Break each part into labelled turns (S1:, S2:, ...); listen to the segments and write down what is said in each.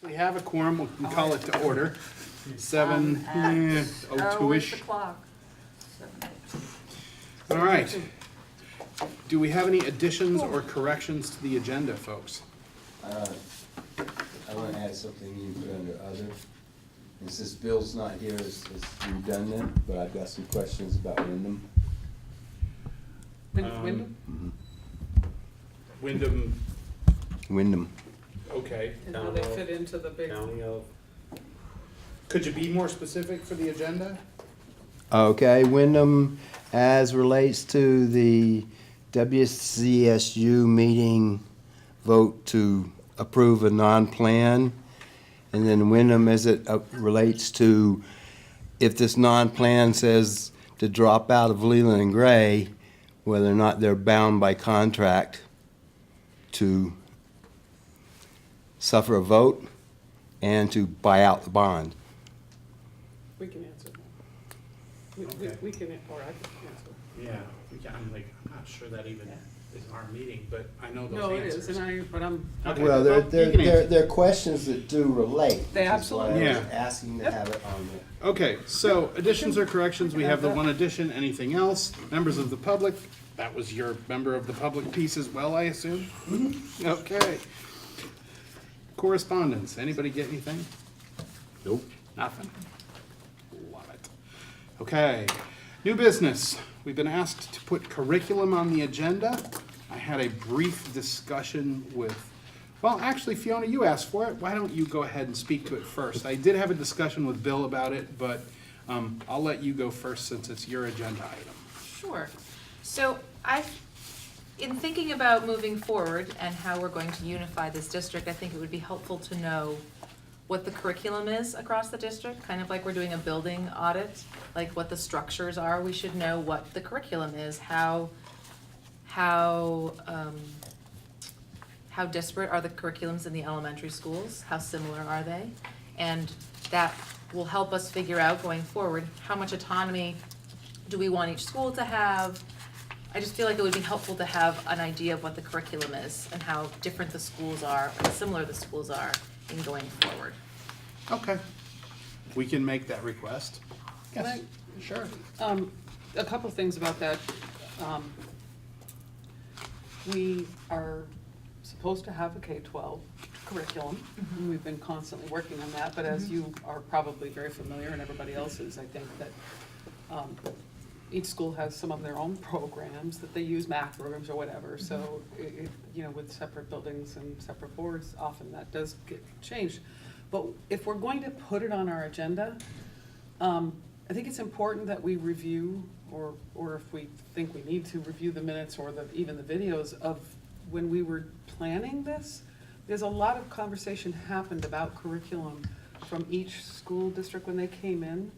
S1: We have a quorum, we can call it to order. 7:02-ish.
S2: The clock.
S1: All right. Do we have any additions or corrections to the agenda, folks?
S3: I want to add something you put under other. And since Bill's not here, it's redundant, but I've got some questions about Windham.
S2: Windham?
S1: Windham,
S3: Windham.
S1: okay.
S2: And how they fit into the big.
S4: County of,
S1: Could you be more specific for the agenda?
S3: Okay, Windham as relates to the WCSU meeting vote to approve a non-plan. And then Windham as it relates to if this non-plan says to drop out of Leland and Gray, whether or not they're bound by contract to suffer a vote and to buy out the bond.
S2: We can answer that.
S1: Okay.
S2: We can, or I can answer.
S1: Yeah, I'm not sure that even is our meeting, but I know those
S2: No, it
S1: answers.
S2: is, but I'm.
S1: Okay.
S3: Well,
S1: You can answer.
S3: they're questions that do relate.
S2: They
S3: which is why I was
S1: absolutely-
S3: asking to have it on there.
S1: Okay, so additions or corrections, we have the one addition, anything else? Members of the public, that was your member of the public piece as well, I assume? Okay. Correspondence, anybody get anything?
S3: Nope.
S1: Nothing. Love it. Okay, new business. We've been asked to put curriculum on the agenda. I had a brief discussion with, well, actually, Fiona, you asked for it. Why don't you go ahead and speak to it first? I did have a discussion with Bill about it, but I'll let you go first since it's your agenda item.
S5: Sure. So in thinking about moving forward and how we're going to unify this district, I think it would be helpful to know what the curriculum is across the district, kind of like we're doing a building audit, like what the structures are. We should know what the curriculum is, how disparate are the curriculums in the elementary schools? How similar are they? And that will help us figure out going forward, how much autonomy do we want each school to have? I just feel like it would be helpful to have an idea of what the curriculum is and how different the schools are, and similar the schools are in going forward.
S1: Okay. We can make that request.
S2: Can
S1: Yes, sure.
S2: A couple things about that. We are supposed to have a K-12 curriculum. We've been constantly working on that, but as you are probably very familiar, and everybody else is, I think that each school has some of their own programs that they use, math programs or whatever. So, with separate buildings and separate boards, often that does get changed. But if we're going to put it on our agenda, I think it's important that we review, or if we think we need to review the minutes or even the videos of when we were planning this. There's a lot of conversation happened about curriculum from each school district when they came in.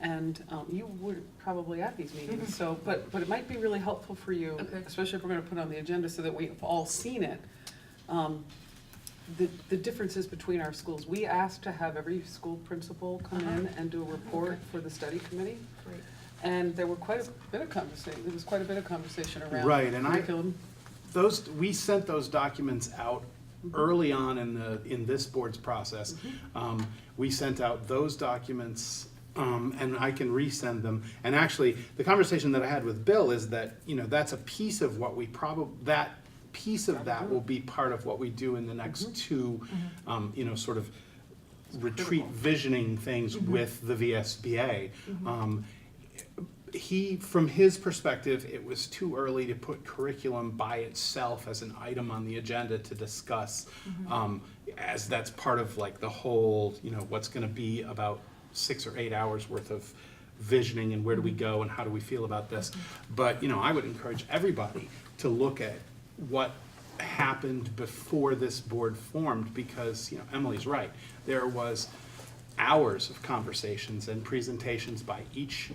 S2: And you were probably at these meetings, so, but it might be really helpful for you,
S5: Okay.
S2: especially if we're gonna put it on the agenda so that we've all seen it. The differences between our schools. We asked to have every school principal come in and do a report for the study committee.
S5: Great.
S2: And there was quite a bit of conversation around
S1: Right, and
S2: curriculum.
S1: We sent those documents out early on in this board's process. We sent out those documents, and I can resend them. And actually, the conversation that I had with Bill is that, that's a piece of what we that piece of that will be part of what we do in the next two, sort of retreat visioning things with the VSBA. From his perspective, it was too early to put curriculum by itself as an item on the agenda to discuss, as that's part of like the whole, what's gonna be about 6 or 8 hours worth of visioning and where do we go and how do we feel about this. But, I would encourage everybody to look at what happened before this board formed because, Emily's right. There was hours of conversations and presentations by each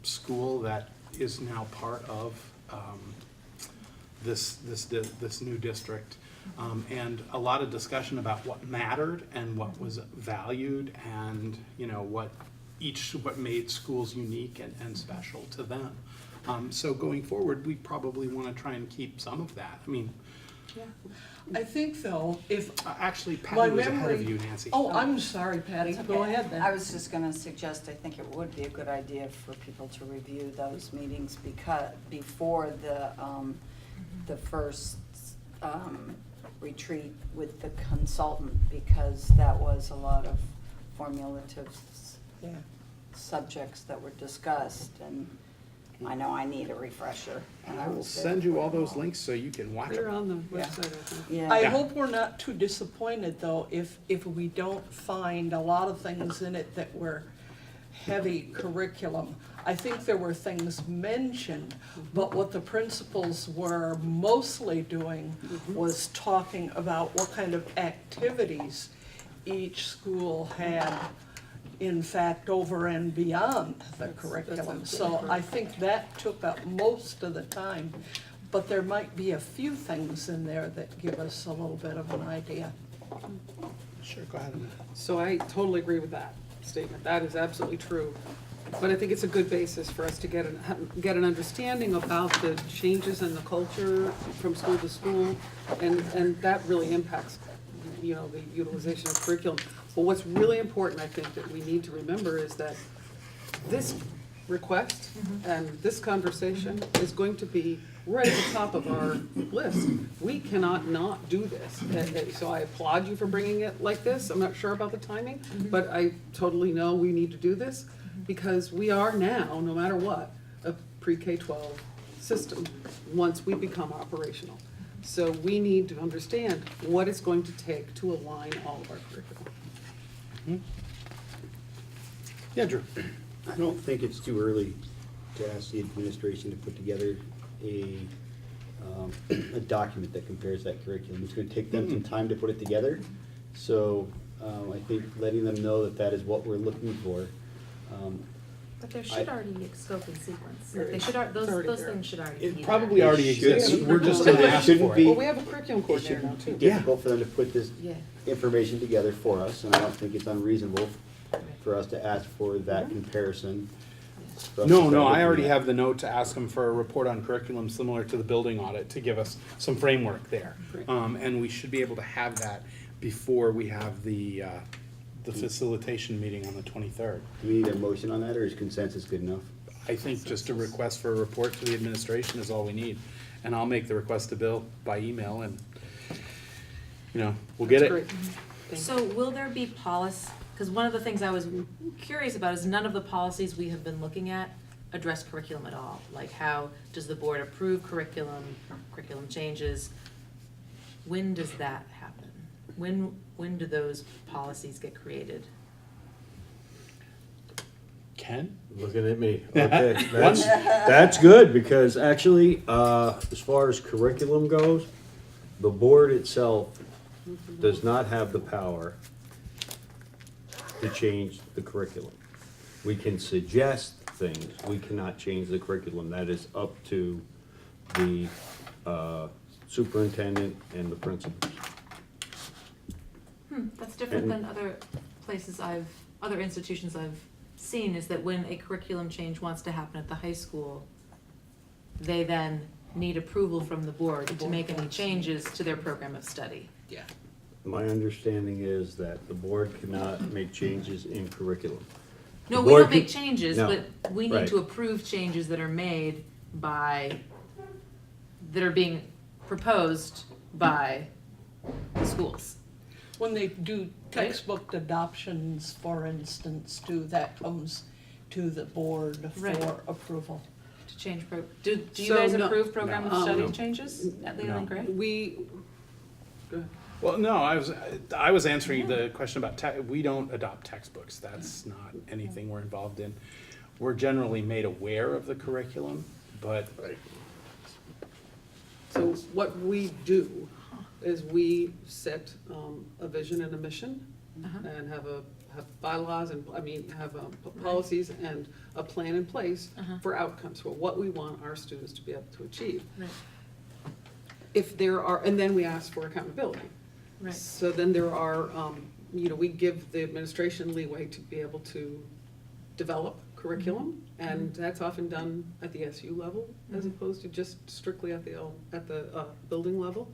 S1: school that is now part of this new district, and a lot of discussion about what mattered and what was valued, and what made schools unique and special to them. So going forward, we probably want to try and keep some of that. I mean,
S4: I think though, if,
S1: Actually,
S4: My
S1: Patty was ahead of
S4: memory-
S1: you, Nancy.
S4: oh, I'm sorry, Patty, go
S6: Okay.
S4: ahead then.
S6: I was just gonna suggest, I think it would be a good idea for people to review those meetings before the first, retreat with the consultant, because that was a lot of formulative
S4: Yeah.
S6: subjects that were discussed, and I know I need a refresher.
S1: And I will
S6: was there
S1: send you
S6: for
S1: all
S6: it
S1: those links so you can watch
S2: They're
S1: them.
S2: on the
S6: Yeah.
S2: website, I think.
S6: Yeah.
S4: I
S1: Yeah.
S4: hope we're not too disappointed though, if we don't find a lot of things in it that were heavy curriculum. I think there were things mentioned, but what the principals were mostly doing was talking about what kind of activities each school had, in fact, over and beyond the curriculum. So I think that took up most of the time, but there might be a few things in there that give us a little bit of an idea.
S1: Sure, go ahead.
S2: So I totally agree with that statement. That is absolutely true. But I think it's a good basis for us to get an understanding about the changes in the culture from school to school, and that really impacts, you know, the utilization of curriculum. But what's really important, I think, that we need to remember is that this request and this conversation is going to be right at the top of our list. We cannot not do this. So I applaud you for bringing it like this. I'm not sure about the timing, but I totally know we need to do this because we are now, no matter what, a pre-K-12 system once we become operational. So we need to understand what it's going to take to align all of our curriculum.
S1: Yeah, Drew.
S7: I don't think it's too early to ask the administration to put together a document that compares that curriculum. It's gonna take them some time to put it together. So, I think letting them know that that is what we're looking for.
S5: But there should already be a scope and sequence. Like, they should, those
S2: there.
S5: things should already be
S1: It
S5: there.
S1: probably already
S7: It should
S1: exists.
S7: be.
S1: We're just
S2: But
S1: gonna
S2: it
S1: ask
S7: shouldn't
S1: for
S7: be-
S1: it.
S2: Well, we have a curriculum
S7: It
S2: coordinator now
S7: shouldn't
S2: too.
S7: be difficult for them to put this
S5: Yeah.
S7: information together for us, and I don't think it's unreasonable for us to ask for that comparison. for us to
S1: No,
S7: start
S1: no, I
S7: looking
S1: already
S7: at.
S1: have the note to ask them for a report on curriculum similar to the building audit to give us some framework there.
S2: Great.
S1: And we should be able to have that before we have the facilitation meeting on the 23rd.
S7: Do we need a motion on that, or is consensus good enough?
S1: I think just a request for a report to the administration is all we need. And I'll make the request to Bill by email and, you know, we'll get
S2: That's
S1: it.
S2: great. Thank you.
S5: So will there be policy, because one of the things I was curious about is none of the policies we have been looking at address curriculum at all. Like how does the board approve curriculum changes? When does that happen? When do those policies get created?
S1: Ken?
S8: Looking at me. Okay, that's good, because actually, as far as curriculum goes, the board itself does not have the power to change the curriculum. We can suggest things, we cannot change the curriculum. That is up to the superintendent and the principals.
S5: That's different than other places other institutions I've seen, is that when a curriculum change wants to happen at the high school, they then need approval from the board to make any changes to their program of study.
S4: Yeah.
S8: My understanding is that the board cannot make changes in curriculum.
S5: No,
S8: The
S5: we
S8: board
S5: don't make
S8: can-
S5: changes,
S8: No,
S5: but we need
S8: right.
S5: to approve changes that are made that are being proposed by the schools.
S4: When they do textbook adoptions, for instance, that comes to the board
S5: Right.
S4: for approval.
S5: To change do you
S2: So,
S5: guys
S2: no.
S5: approve program
S1: No.
S5: of study
S2: No.
S5: changes at Leland Gray?
S2: We, go ahead.
S1: Well, no, I was answering the question about we don't adopt textbooks. That's not anything we're involved in. We're generally made aware of the curriculum, but
S2: So what we do is we set a vision and a mission and have bylaws and, have policies and a plan in place for outcomes, for what we want our students to be able to achieve.
S5: Right.
S2: If there are, and then we ask for accountability.
S5: Right.
S2: So then there are, we give the administration leeway to be able to develop curriculum, and that's often done at the SU level as opposed to just strictly at the building level.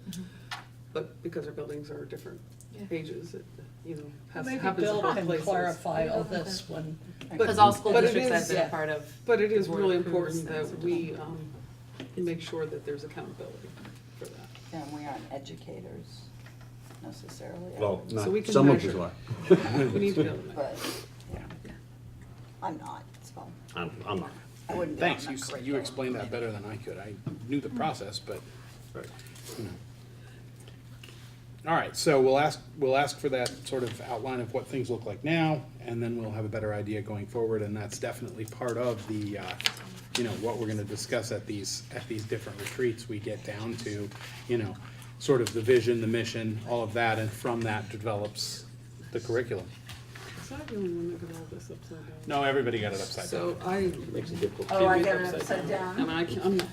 S2: But because our buildings are different
S5: Yeah.
S2: ages, it,
S4: Maybe
S2: happens in
S4: Bill
S2: both
S4: can
S2: places.
S4: clarify all this when.
S5: Because all school
S2: but it
S5: districts have
S2: is-
S5: been a
S4: yeah.
S5: part of.
S2: But it is
S5: the board
S2: really
S5: approves
S2: important
S5: things
S2: that
S5: and
S2: we
S5: development.
S2: make sure that there's accountability for that.
S6: And we aren't educators necessarily.
S8: Well,
S2: So
S8: not,
S2: we can
S8: some of us
S2: measure.
S8: are.
S2: We need to be able to make.
S6: But, yeah, I'm not, so
S8: I'm not.
S6: I wouldn't be on
S1: Thanks,
S6: the
S1: you
S6: curriculum
S1: explained that
S6: committee.
S1: better than I could. I knew the process, but,
S8: Right.
S1: you know. All right, so we'll ask for that sort of outline of what things look like now, and then we'll have a better idea going forward, and that's definitely part of the, what we're gonna discuss at these different retreats. We get down to, sort of the vision, the mission, all of that, and from that develops the curriculum.
S2: Was I the only one that got all this upside down?
S1: No, everybody got it upside down.
S2: So I.
S7: Makes it difficult.
S6: Oh, I
S2: did
S6: got
S2: read
S6: it upside down.
S2: And I'm not.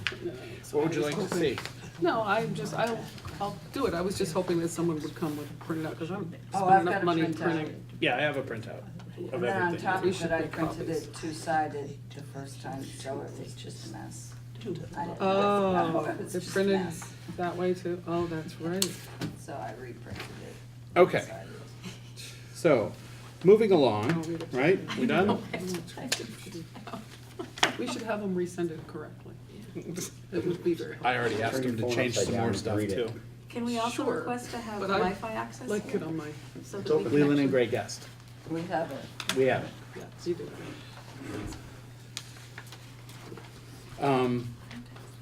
S2: So
S1: What would
S2: I
S1: you
S2: was
S1: like to
S2: hoping-
S1: see?
S2: No, I'll do it. I was just hoping that someone would come with print out, because I'm
S6: Oh, I've
S2: spending
S6: got
S2: enough
S6: a
S2: money
S6: printout.
S2: printing.
S1: Yeah, I have a printout of
S6: And then on
S1: everything.
S6: top
S2: We
S6: of
S2: should
S6: it, I
S2: make
S6: printed
S2: copies.
S6: it two-sided the first time, so it was just a mess. I didn't-
S2: Oh,
S6: it was
S2: it's
S6: just a
S2: printed
S6: mess.
S2: that way too? Oh, that's right.
S6: So I reprinted it.
S1: Okay.
S6: two-sided.
S1: So, moving
S2: I'll
S1: along,
S2: read it.
S1: right? We done?
S2: We should have them resend it correctly. It would be very helpful.
S1: I already asked
S7: Turn your
S1: him to
S7: phone
S1: change
S7: upside
S1: some
S7: down
S1: more
S7: and
S1: stuff
S7: read
S1: too.
S7: it.
S5: Can we also
S2: Sure,
S5: request to have
S2: but I
S5: Wi-Fi access?
S2: Like it on my,
S5: So that we can
S1: Leland and
S5: actually-
S1: Gray guest.
S6: We have it.
S1: We have it.
S2: yeah, you do.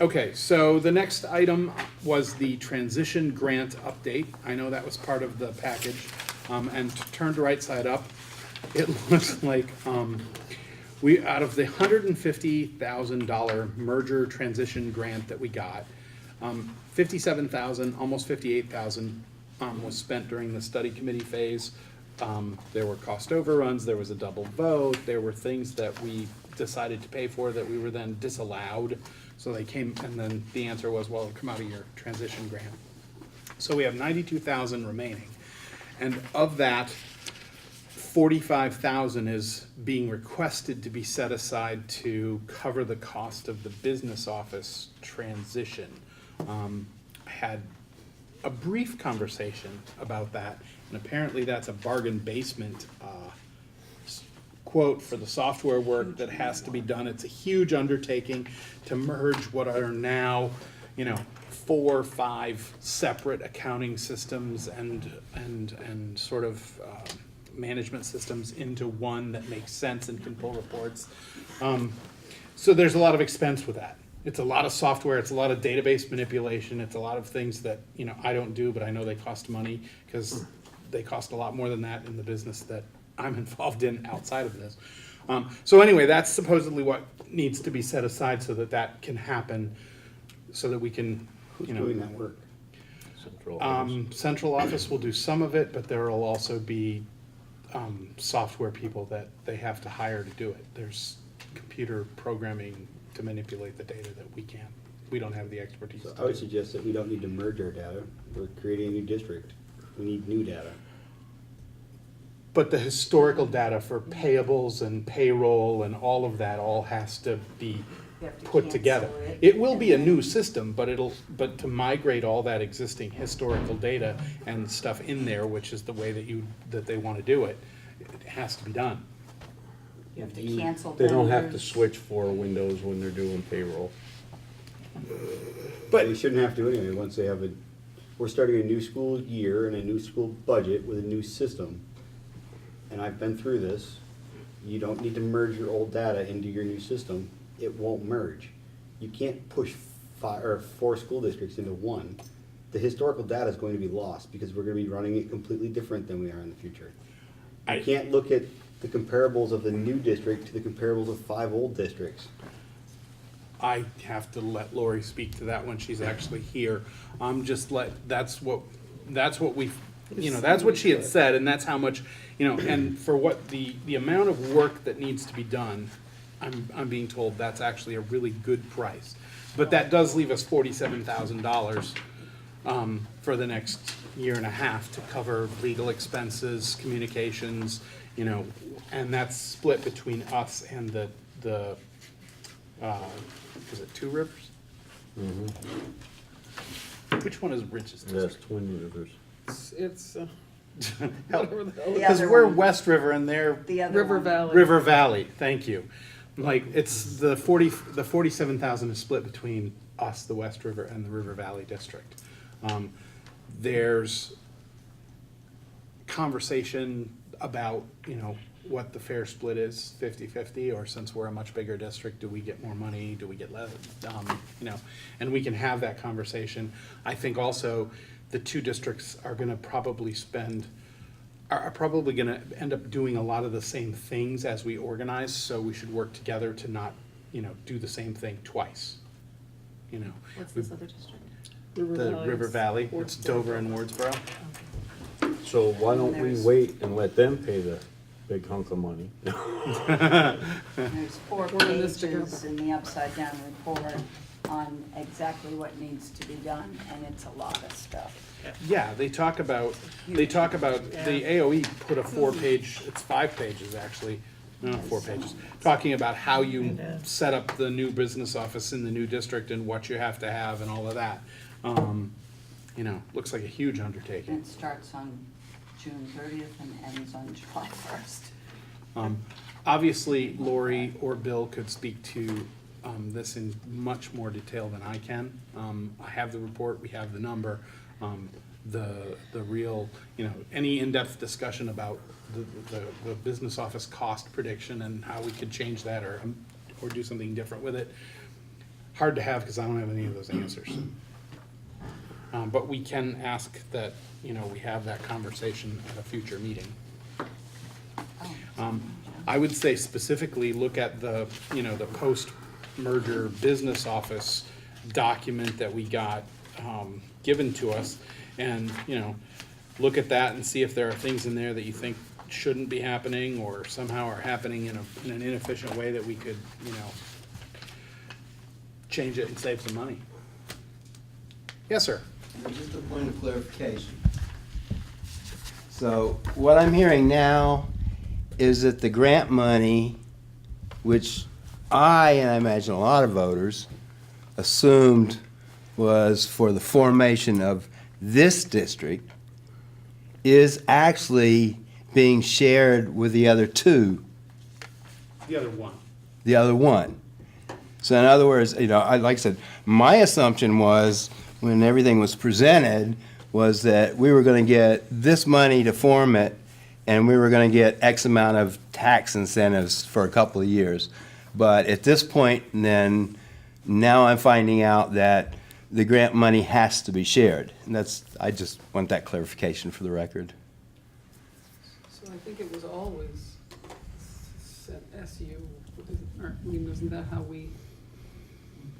S1: Okay, so the next item was the transition grant update. I know that was part of the package. And turned right side up, it looks like, we, out of the $150,000 merger transition grant that we got, 57,000, almost 58,000, was spent during the study committee phase. There were cost overruns, there was a double vote, there were things that we decided to pay for that we were then disallowed. So they came, and then the answer was, well, it'll come out of your transition grant. So we have 92,000 remaining. And of that, 45,000 is being requested to be set aside to cover the cost of the business office transition. I had a brief conversation about that, and apparently that's a bargain basement quote for the software work that has to be done. It's a huge undertaking to merge what are now, 4 or 5 separate accounting systems and sort of management systems into one that makes sense and can pull reports. So there's a lot of expense with that. It's a lot of software, it's a lot of database manipulation, it's a lot of things that, I don't do, but I know they cost money, because they cost a lot more than that in the business that I'm involved in outside of this. So anyway, that's supposedly what needs to be set aside so that that can happen, so that we can,
S7: Who's doing that work?
S8: Central office.
S1: Central office will do some of it, but there will also be software people that they have to hire to do it. There's computer programming to manipulate the data that we don't have the expertise to
S7: So
S1: do.
S7: I would suggest that we don't need to merge our data. We're creating a new district. We need new data.
S1: But the historical data for payables and payroll and all of that all has to be
S6: You have to
S1: put together.
S6: cancel it,
S1: It will be a
S6: and
S1: new
S6: then-
S1: system, but to migrate all that existing historical data and stuff in there, which is the way that they wanna do it, it has to be done.
S6: You have to cancel.
S8: They don't have to
S6: vendors.
S8: switch for Windows when they're doing payroll.
S1: But-
S7: They shouldn't have to anyway, once they have we're starting a new school year and a new school budget with a new system. And I've been through this. You don't need to merge your old data into your new system. It won't merge. You can't push 4 school districts into one. The historical data is going to be lost because we're gonna be running it completely different than we are in the future.
S1: I-
S7: You can't look at the comparables of the new district to the comparables of 5 old districts.
S1: I have to let Lori speak to that when she's actually here. That's what we, that's what she had said, and that's how much, and for what the amount of work that needs to be done, I'm being told that's actually a really good price. But that does leave us $47,000 for the next year and a half to cover legal expenses, communications, and that's split between us and the the, is it Two Rivers? Which one is richest
S8: Yes,
S1: district?
S8: Twin Rivers.
S2: It's,
S1: Help.
S2: whatever the hell.
S6: The
S1: Because
S6: other
S1: we're
S6: one.
S1: West River and they're
S6: The other
S2: River
S6: one.
S2: Valley.
S1: River Valley, thank you. Like, it's the 47,000 is split between us, the West River, and the River Valley District. There's conversation about, you know, what the fair split is, 50-50, or since we're a much bigger district, do we get more money, do we get less, you know, and we can have that conversation. I think also the two districts are gonna probably are probably gonna end up doing a lot of the same things as we organize, so we should work together to not, you know, do the same thing twice, you know.
S5: What's this other district?
S1: The River
S2: is
S1: Valley,
S2: Wardsboro.
S1: it's Dover and Wardsboro.
S8: So why don't we
S6: There's-
S8: wait and let them pay the big hunk of money?
S6: There's 4
S2: We're in this
S6: pages
S2: together.
S6: in the upside down report on exactly what needs to be done, and it's a lot of stuff.
S1: Yeah, they talk about, the AOE put a 4-page, it's 5 pages actually, no, 4 pages, talking about how you set up the new business office in the new district and what you have to have and all of that. You know, looks like a huge
S6: And
S1: undertaking.
S6: it starts on June 30th and ends on July 1st.
S1: Obviously, Lori or Bill could speak to this in much more detail than I can. I have the report, we have the number, the real, you know, any in-depth discussion about the business office cost prediction and how we could change that or do something different with it. Hard to have because I don't have any of those answers. But we can ask that, you know, we have that conversation at a future meeting. I would say specifically look at the, you know, the post-merger business office document that we got given to us. And, you know, look at that and see if there are things in there that you think shouldn't be happening or somehow are happening in an inefficient way that we could, you know, change it and save some money. Yes, sir.
S3: Just a point of clarification. So what I'm hearing now is that the grant money, which and I imagine a lot of voters, assumed was for the formation of this district, is actually being shared with the other two,
S1: The other one.
S3: the other one. So in other words, you know, like I said, my assumption was, when everything was presented, was that we were gonna get this money to form it, and we were gonna get X amount of tax incentives for a couple of years. But at this point, then, now I'm finding out that the grant money has to be shared. And I just want that clarification for the record.
S2: So I think it was always SU, or, I mean, wasn't that how we?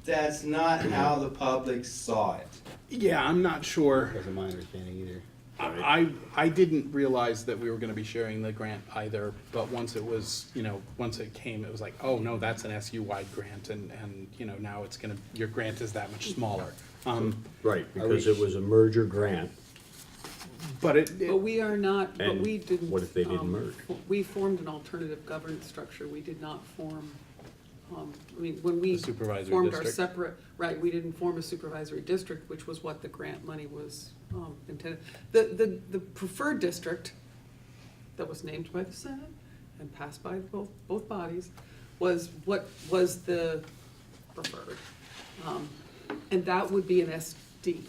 S3: That's not how the public saw it.
S1: Yeah, I'm not sure.
S7: Wasn't my understanding either.
S1: I didn't realize that we were gonna be sharing the grant either, but once it was, you know, once it came, it was like, oh, no, that's an SU-wide grant, and, you know, now it's gonna, your grant is that much smaller.
S8: Right, because it was a merger grant.
S1: But
S2: But we are not, but
S8: And
S2: we didn't.
S8: what if they didn't merge?
S2: We formed an alternative governance structure. We did not form, I mean, when we
S1: A supervisory
S2: formed our
S1: district.
S2: separate, right, we didn't form a supervisory district, which was what the grant money was intended. The preferred district that was named by the Senate and passed by both bodies was what was the preferred. And that would be an SD,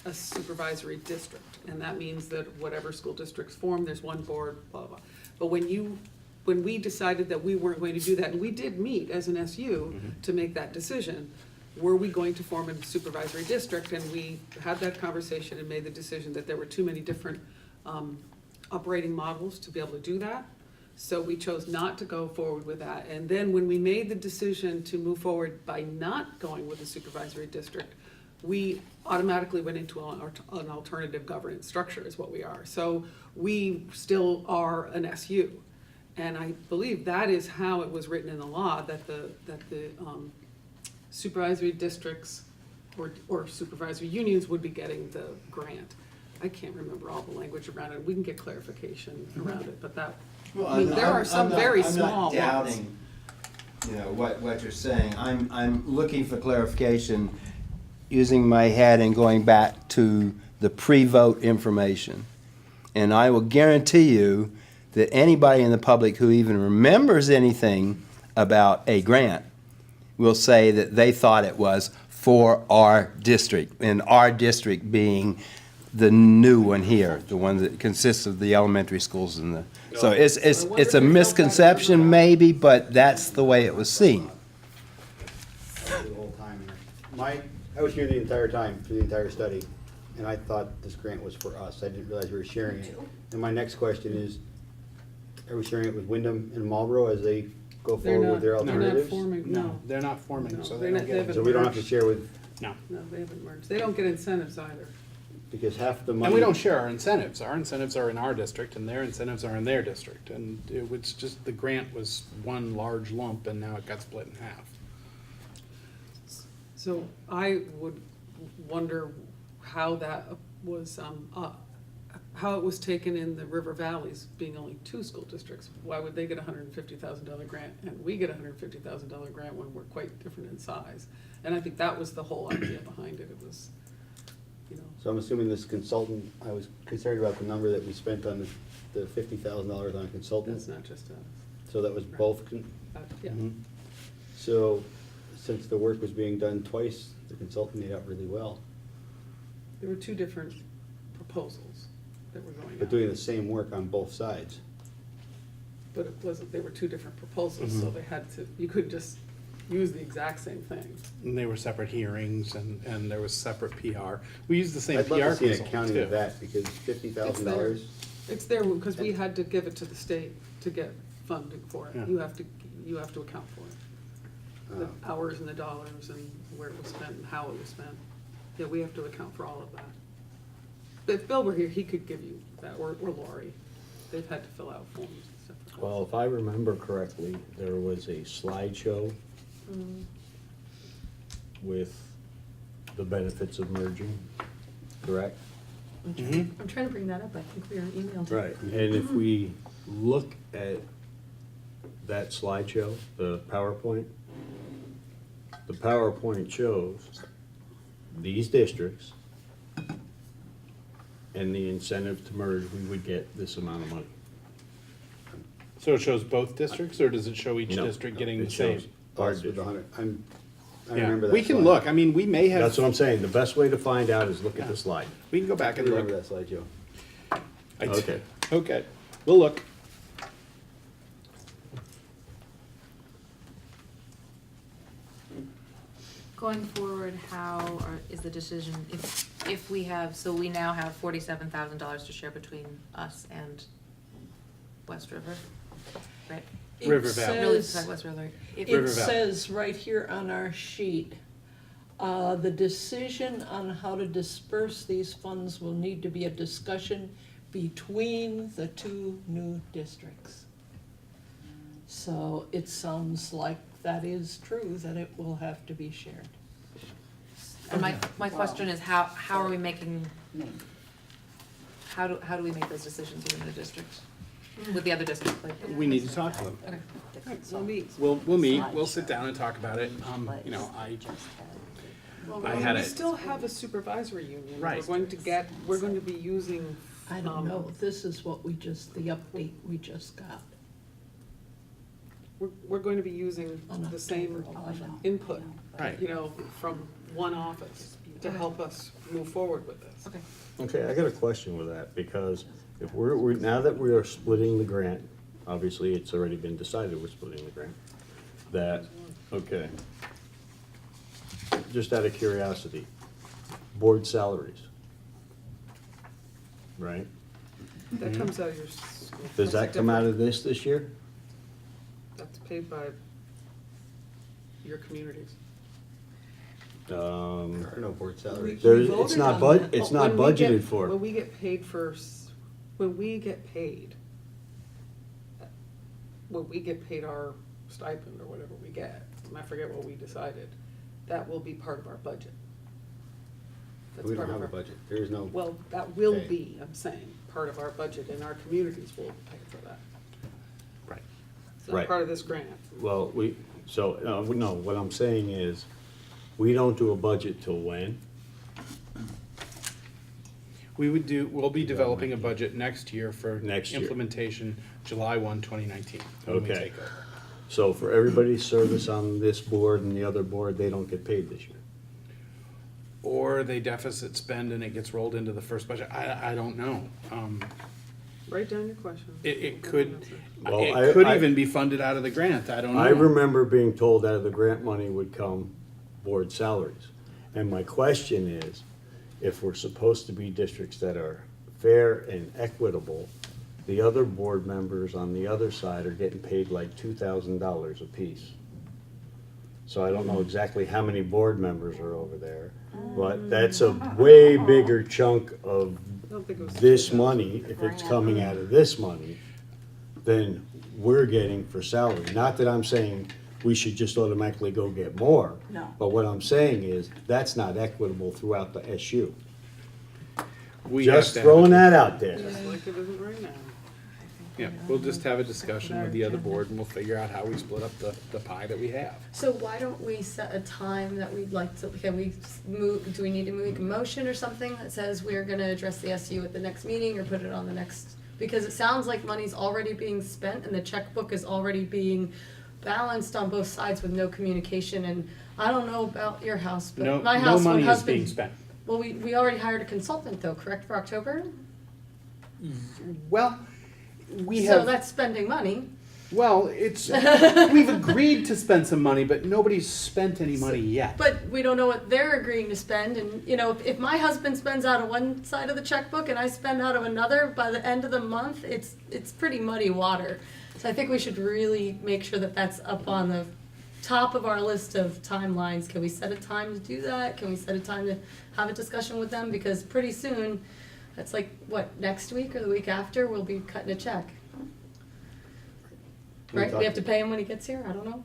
S2: a supervisory district. And that means that whatever school districts form, there's one board, blah, blah. But when we decided that we weren't going to do that, and we did meet as an SU to make that decision, were we going to form a supervisory district? And we had that conversation and made the decision that there were too many different operating models to be able to do that. So we chose not to go forward with that. And then when we made the decision to move forward by not going with the supervisory district, we automatically went into an alternative governance structure is what we are. So we still are an SU. And I believe that is how it was written in the law, that the supervisory districts or supervisory unions would be getting the grant. I can't remember all the language around it. We can get clarification around it, but that, I mean, there are some very small ones.
S3: you know, what you're saying. I'm looking for clarification, using my head and going back to the pre-vote information. And I will guarantee you that anybody in the public who even remembers anything about a grant will say that they thought it was for our district, and our district being the new one here, the one that consists of the elementary schools and the, so it's
S2: I wonder if
S3: a
S2: they felt that
S3: misconception
S2: about-
S3: maybe, but that's the way it was seen.
S7: The whole time here. I was here the entire time, through the entire study, and I thought this grant was for us. I didn't realize we were sharing it. And my next question is, are we sharing it with Wyndham and Marlboro as they go
S2: They're
S7: forward
S2: not,
S7: with their
S2: they're not
S7: alternatives?
S2: forming, no,
S1: They're not forming,
S2: No,
S1: so
S2: they're
S1: they
S2: not-
S1: don't
S2: they
S1: get
S2: haven't-
S1: it.
S7: So we don't have to share with,
S1: No.
S2: no, they haven't merged. They don't get incentives either.
S7: because half the money.
S1: And we don't share our incentives. Our incentives are in our district and their incentives are in their district. And it was just, the grant was one large lump and now it got split in half.
S2: So I would wonder how that was, how it was taken in the River Valleys, being only 2 school districts. Why would they get a $150,000 grant and we get a $150,000 grant when we're quite different in size? And I think that was the whole idea behind it. It was, you know,
S7: So I'm assuming this consultant, I was concerned about the number that we spent on the $50,000 on a consultant.
S2: that's not just us.
S7: So that was both,
S2: Yeah,
S7: so since the work was being done twice, the consultant made out really well.
S2: there were 2 different proposals that were going
S7: But
S2: on.
S7: doing the same work on both sides.
S2: But it wasn't, they were 2 different proposals, so they had to, you couldn't just use the exact same thing.
S1: And they were separate hearings and there was separate PR. We used the same
S7: I'd
S1: PR
S7: love to see an
S1: consultant
S7: accounting of
S1: too.
S7: that, because $50,000,
S2: It's there, because we had to give it to the state to get funding for
S1: Yeah.
S2: it. You have to account for it. The hours and the dollars and where it was spent and how it was spent. Yeah, we have to account for all of that. But if Bill were here, he could give you that, or Lori. They've had to fill out forms and stuff. like that.
S8: Well, if I remember correctly, there was a slideshow with the benefits of merging, correct?
S1: Mhm.
S9: I'm trying to bring that up, I think we were emailed.
S8: Right. And if we look at that slideshow, the PowerPoint shows these districts and the incentive to merge, we would get this amount of money.
S1: So it shows both districts or does it show each
S8: No,
S1: district getting
S8: it
S1: the same?
S8: shows our
S7: us with the
S8: district.
S7: 100, I
S1: Yeah.
S7: remember that.
S1: We can
S7: slide.
S1: look. I mean, we may have.
S8: That's what I'm saying, the best way to find out is look at the slide.
S1: We can go
S7: I
S1: back and
S7: remember
S1: look.
S7: that slide, Joe.
S1: I-
S8: Okay.
S1: Okay, we'll look.
S5: Going forward, is the decision, if we have, so we now have $47,000 to share between us and West River, right?
S4: It
S1: River Valley.
S5: Really,
S4: says-
S5: sorry, West River.
S4: It
S1: River Valley.
S4: says right here on our sheet, the decision on how to disperse these funds will need to be a discussion between the 2 new districts. So it sounds like that is true, that it will have to be shared.
S5: And my question is, how are we making,
S6: Me.
S5: how do we make those decisions within the district? With the other districts, like?
S1: We need to talk to them.
S5: Okay.
S2: We'll meet.
S1: We'll meet, we'll sit down and talk about it. You know, I had
S2: We
S1: it.
S2: still have a supervisory union.
S1: Right.
S2: We're going to be using.
S4: I don't know, this is what the update we just got.
S2: We're going to be using
S4: On
S2: the same
S4: October 11th.
S2: input,
S1: Right.
S2: you know, from one office to help us move forward with this.
S5: Okay.
S8: Okay, I got a question with that, because if we're, now that we are splitting the grant, obviously, it's already been decided we're splitting the grant, that, okay. Just out of curiosity, board salaries, right?
S2: That comes out of your school.
S8: Does that come out of this year?
S2: That's paid by your communities.
S7: There are no board salaries.
S8: There, it's
S4: voted
S8: not
S4: on
S8: bud,
S4: that.
S8: it's not
S2: When we get-
S8: budgeted for.
S2: When we get paid when we get paid our stipend or whatever we get, and I forget what we decided, that will be part of our budget. That's
S7: We don't
S2: part of
S7: have a
S2: our-
S7: budget. There is no,
S2: Well, that will
S7: Okay.
S2: be, I'm saying, part of our budget, and our communities will pay for that.
S1: Right.
S2: It's not
S8: Right.
S2: part of this grant.
S8: Well, no, what I'm saying is, we don't do a budget till when?
S1: We'll be developing a budget next year for
S8: Next year.
S1: implementation July 1, 2019, when we
S8: Okay.
S1: take over.
S8: So for everybody's service on this board and the other board, they don't get paid this year.
S1: Or they deficit spend and it gets rolled into the first budget. I don't know.
S2: Write down your question.
S1: It could,
S8: Well,
S1: it could
S8: I-
S1: even be funded out of the grant. I don't know.
S8: I remember being told that of the grant money would come board salaries. And my question is, if we're supposed to be districts that are fair and equitable, the other board members on the other side are getting paid like $2,000 apiece. So I don't know exactly how many board members are over there, but that's a way bigger chunk of
S2: I don't think it was
S8: this money, if it's coming out of this money, than we're getting for salary. Not that I'm saying we should just automatically go get more.
S6: No.
S8: But what I'm saying is, that's not equitable throughout the SU.
S1: We have
S8: Just
S1: to have
S8: throwing
S1: a-
S8: that out there.
S2: Just like it isn't right now.
S1: Yeah, we'll just have a discussion with the other board and we'll figure out how we split up the pie that we have.
S9: So why don't we set a time that we'd like to, can we move, do we need to make a motion or something that says we're gonna address the SU at the next meeting or put it on the next? Because it sounds like money's already being spent and the checkbook is already being balanced on both sides with no communication, and I don't know about your house,
S1: No,
S9: but my
S1: no
S9: house, my
S1: money is
S9: husband.
S1: being spent.
S9: Well, we already hired a consultant though, correct, for October?
S1: Well, we
S9: So
S1: have,
S9: that's spending money.
S1: well, it's, we've agreed to spend some money, but nobody's spent any money yet.
S9: But we don't know what they're agreeing to spend, and, you know, if my husband spends out of one side of the checkbook and I spend out of another, by the end of the month, it's pretty muddy water. So I think we should really make sure that that's up on the top of our list of timelines. Can we set a time to do that? Can we set a time to have a discussion with them? Because pretty soon, that's like, what, next week or the week after, we'll be cutting a check. Right, we have to pay him when he gets here, I don't know.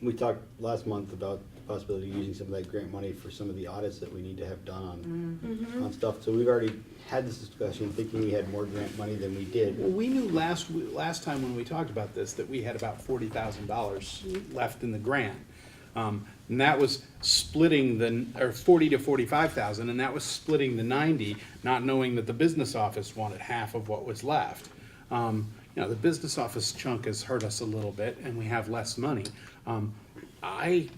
S7: We talked last month about the possibility of using some of that grant money for some of the audits that we need to have done on stuff. So we've already had this discussion, thinking we had more grant money than we did.
S1: Well, we knew last time when we talked about this, that we had about $40,000 left in the grant. And that was splitting or 40 to 45,000, and that was splitting the 90, not knowing that the business office wanted half of what was left. You know, the business office chunk has hurt us a little bit, and we have less money. I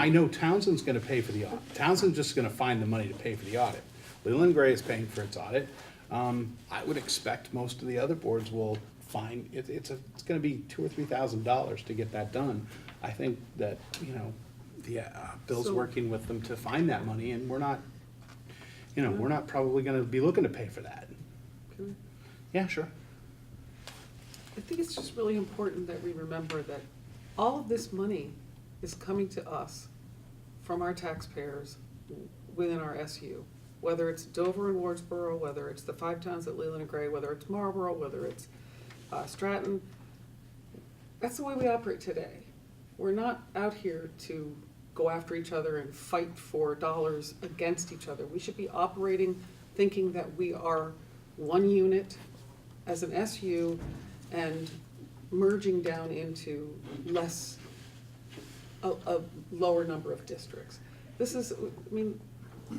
S1: know Townsend's gonna pay for the audit. Townsend's just gonna find the money to pay for the audit. Leland Gray is paying for its audit. I would expect most of the other boards will find, it's gonna be $2,000 or $3,000 to get that done. I think that, you know, Bill's
S2: So-
S1: working with them to find that money, and we're not, you know, we're not probably gonna be looking to pay for that.
S2: Can we-
S1: Yeah, sure.
S2: I think it's just really important that we remember that all of this money is coming to us from our taxpayers within our SU. Whether it's Dover and Wardsboro, whether it's the 5 towns at Leland and Gray, whether it's Marlboro, whether it's Stratton. That's the way we operate today. We're not out here to go after each other and fight for dollars against each other. We should be operating, thinking that we are one unit as an SU and merging down into a lower number of districts. This is, I mean,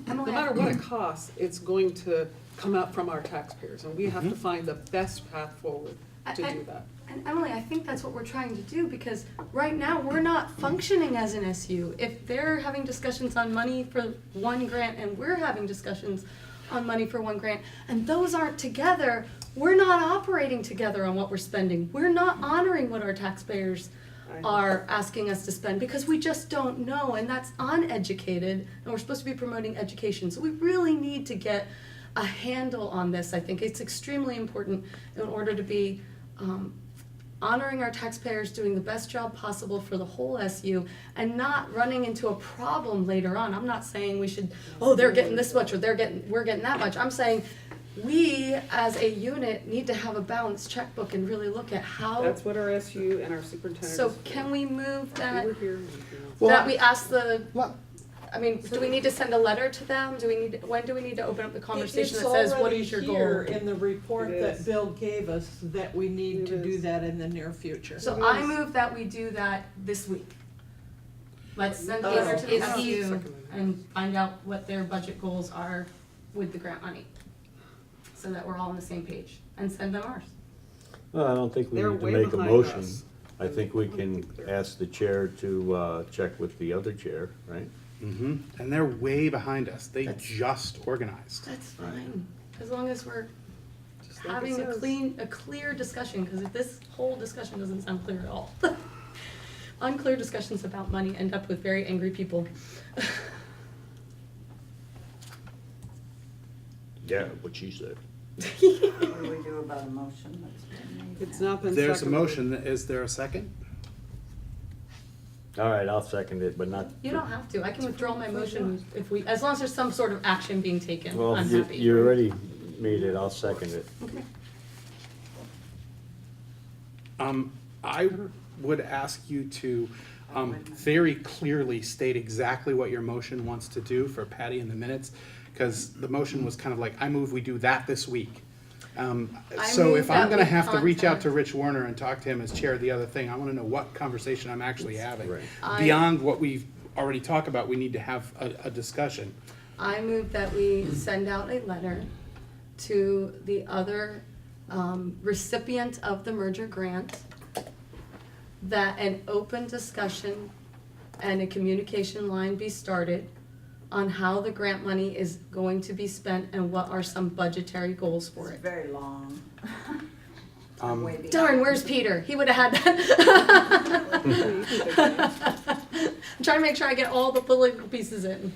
S2: no matter what it costs, it's going to come out from our taxpayers, and we have to find the best path forward to do that.
S9: And Emily, I think that's what we're trying to do, because right now, we're not functioning as an SU. If they're having discussions on money for one grant and we're having discussions on money for one grant, and those aren't together, we're not operating together on what we're spending. We're not honoring what our taxpayers are asking us to spend, because we just don't know, and that's uneducated, and we're supposed to be promoting education. So we really need to get a handle on this. I think it's extremely important in order to be honoring our taxpayers, doing the best job possible for the whole SU, and not running into a problem later on. I'm not saying we should, oh, they're getting this much or we're getting that much. I'm saying we as a unit need to have a balanced checkbook and really look at how.
S2: That's what our SU and our superintendent.
S9: So can we move that,
S2: We were here.
S1: Well,
S9: that we ask the
S1: Well,
S9: I mean, do we need to send a letter to them? When do we need to open up the conversation that says, what is your
S4: It's already
S9: goal?
S4: here in the report
S2: It
S4: that
S2: is.
S4: Bill gave us, that we need
S2: It
S4: to do
S2: is.
S4: that in the near future.
S9: So I move that we do that this week. Let's send a letter to the
S5: Is he-
S9: SU and find out what their budget goals are with the grant money. So that we're all on the same page, and send them ours.
S8: Well, I don't think we
S2: They're
S8: need to
S2: way
S8: make a
S2: behind
S8: motion.
S2: us.
S8: I think we can ask the chair to check with the other chair, right?
S1: Mm-hmm. And they're way behind us. They
S9: That's-
S1: just organized.
S9: That's fine, as long as we're
S2: Just like it
S9: having
S2: says.
S9: a clear discussion, because if this whole discussion doesn't sound clear at all. Unclear discussions about money end up with very angry people.
S8: Yeah, what she said.
S6: What do we do about a motion that's been made?
S2: It's
S6: now?
S2: not been
S1: There's a
S2: seconded.
S1: motion. Is there a second?
S8: All right, I'll second it, but not.
S9: You don't have to, I can withdraw my motion if we, as long as there's some sort of action being taken,
S8: Well,
S9: I'm
S8: you,
S9: happy.
S8: you already made it, I'll second it.
S9: Okay.
S1: I would ask you to very clearly state exactly what your motion wants to do for Patty in the minutes, because the motion was kind of like, I move we do that this week. So
S9: move
S1: if I'm
S9: that
S1: gonna
S9: we
S1: have to reach out
S9: contact-
S1: to Rich Warner and talk to him as chair of the other thing, I wanna know what conversation I'm actually having.
S8: Right.
S1: Beyond what we've already talked about, we need to have a discussion.
S9: I move that we send out a letter to the other recipient of the merger grant, that an open discussion and a communication line be started on how the grant money is going to be spent and what are some budgetary goals for
S6: It's
S9: it.
S6: very long.
S1: Um,
S6: Way behind.
S9: Darn, where's Peter? He would have had that. I'm trying to make sure I get all the political pieces in.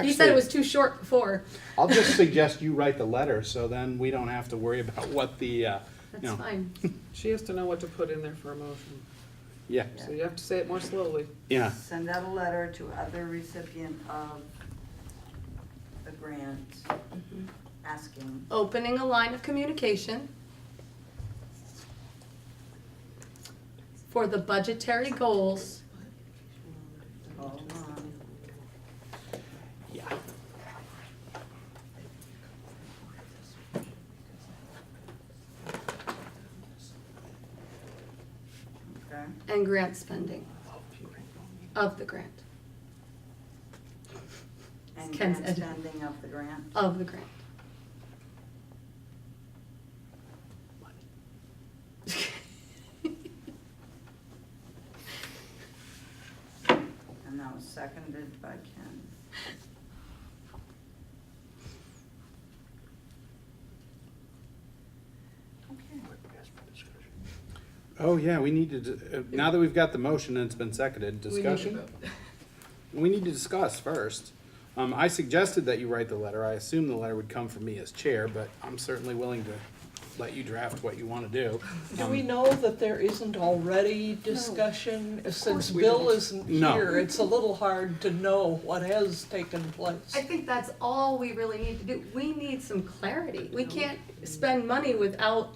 S9: He said
S1: Actually-
S9: it was too short before.
S1: I'll just suggest you write the letter, so then we don't have to worry about what the, you
S9: That's
S1: know,
S9: fine.
S2: She has to know what to put in there for a motion,
S1: yeah,
S2: so you have to say it more slowly.
S1: yeah.
S6: Send out a letter to other recipient of the grant, asking.
S9: Opening a line of communication for the budgetary goals
S6: Hold on.
S1: Yeah.
S6: Okay.
S9: and grant spending of the grant,
S6: And
S9: Ken's
S6: grant
S9: edit.
S6: spending of the grant.
S9: of the grant.
S6: And that was seconded by Ken. Okay.
S1: Oh, yeah, we need to, now that we've got the motion and it's been seconded,
S9: We need to
S1: discussion?
S9: vote.
S1: We need to discuss first. I suggested that you write the letter. I assume the letter would come from me as chair, but I'm certainly willing to let you draft what you wanna do.
S4: Do we know that there isn't already discussion, since
S1: we
S4: Bill
S1: don't.
S4: isn't
S1: No.
S4: here? It's a little hard to know what has taken place.
S9: I think that's all we really need to do. We need some clarity. We can't spend money without,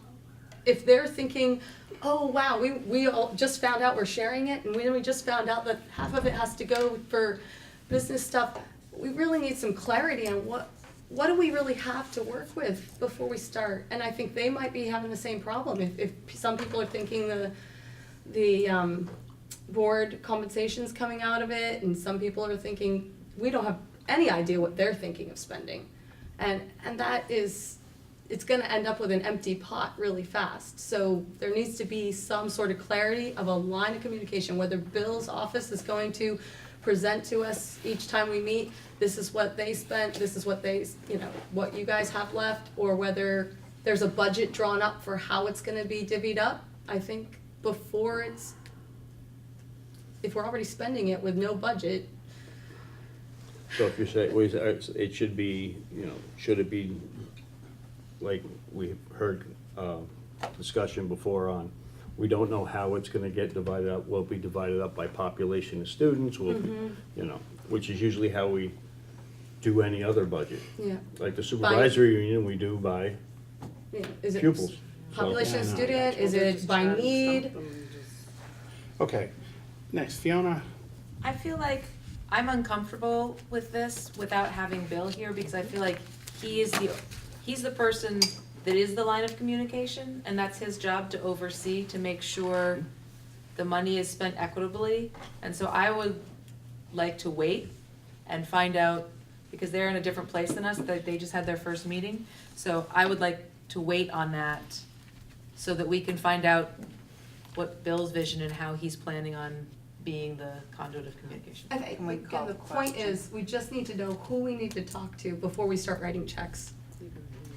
S9: if they're thinking, oh, wow, we all just found out we're sharing it, and we just found out that half of it has to go for business stuff. We really need some clarity on what do we really have to work with before we start? And I think they might be having the same problem. If some people are thinking the board compensation's coming out of it, and some people are thinking, we don't have any idea what they're thinking of spending. And that is, it's gonna end up with an empty pot really fast. So there needs to be some sort of clarity of a line of communication, whether Bill's office is going to present to us each time we meet, this is what they spent, this is what they, what you guys have left, or whether there's a budget drawn up for how it's gonna be divvied up. I think before if we're already spending it with no budget,
S8: So if you say, it should be, should it be, like we heard discussion before on, we don't know how it's gonna get divided up, will it be divided up by population of students, will it be, which is usually how we do any other budget.
S9: yeah,
S8: Like the supervisory union, we do by
S9: is it
S8: pupils. So-
S9: population of
S1: Yeah, I know.
S9: student, is it by need?
S1: Okay, next, Fiona.
S10: I feel like
S5: I'm uncomfortable with this without having Bill here, because I feel like he's the person that is the line of communication, and that's his job to oversee, to make sure the money is spent equitably. And so I would like to wait and find out, because they're in a different place than us, they just had their first meeting. So I would like to wait on that so that we can find out what Bill's vision and how he's planning on being the conduit of communication.
S9: I think,
S6: Can we
S9: again,
S6: call
S9: the
S6: the
S9: point
S6: question?
S9: is, we just need to know who we need to talk to before we start writing checks.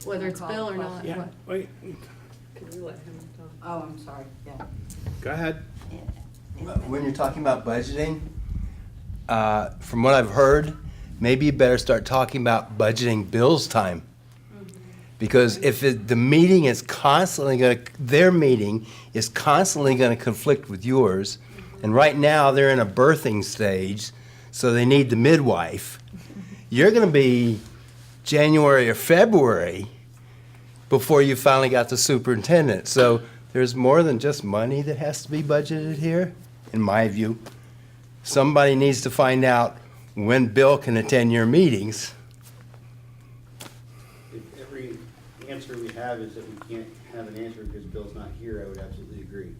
S9: Whether it's
S6: Call
S9: Bill
S6: the
S9: or not,
S6: question.
S9: what.
S1: Wait,
S2: Can you let him talk?
S6: Oh, I'm sorry, yeah.
S1: go ahead.
S3: When you're talking about budgeting, from what I've heard, maybe you better start talking about budgeting Bill's time. Because if the meeting is constantly their meeting is constantly gonna conflict with yours, and right now they're in a birthing stage, so they need the midwife, you're gonna be January or February before you finally got the superintendent. So there's more than just money that has to be budgeted here, in my view. Somebody needs to find out when Bill can attend your meetings.
S7: If every answer we have is that we can't have an answer because Bill's not here, I would absolutely agree.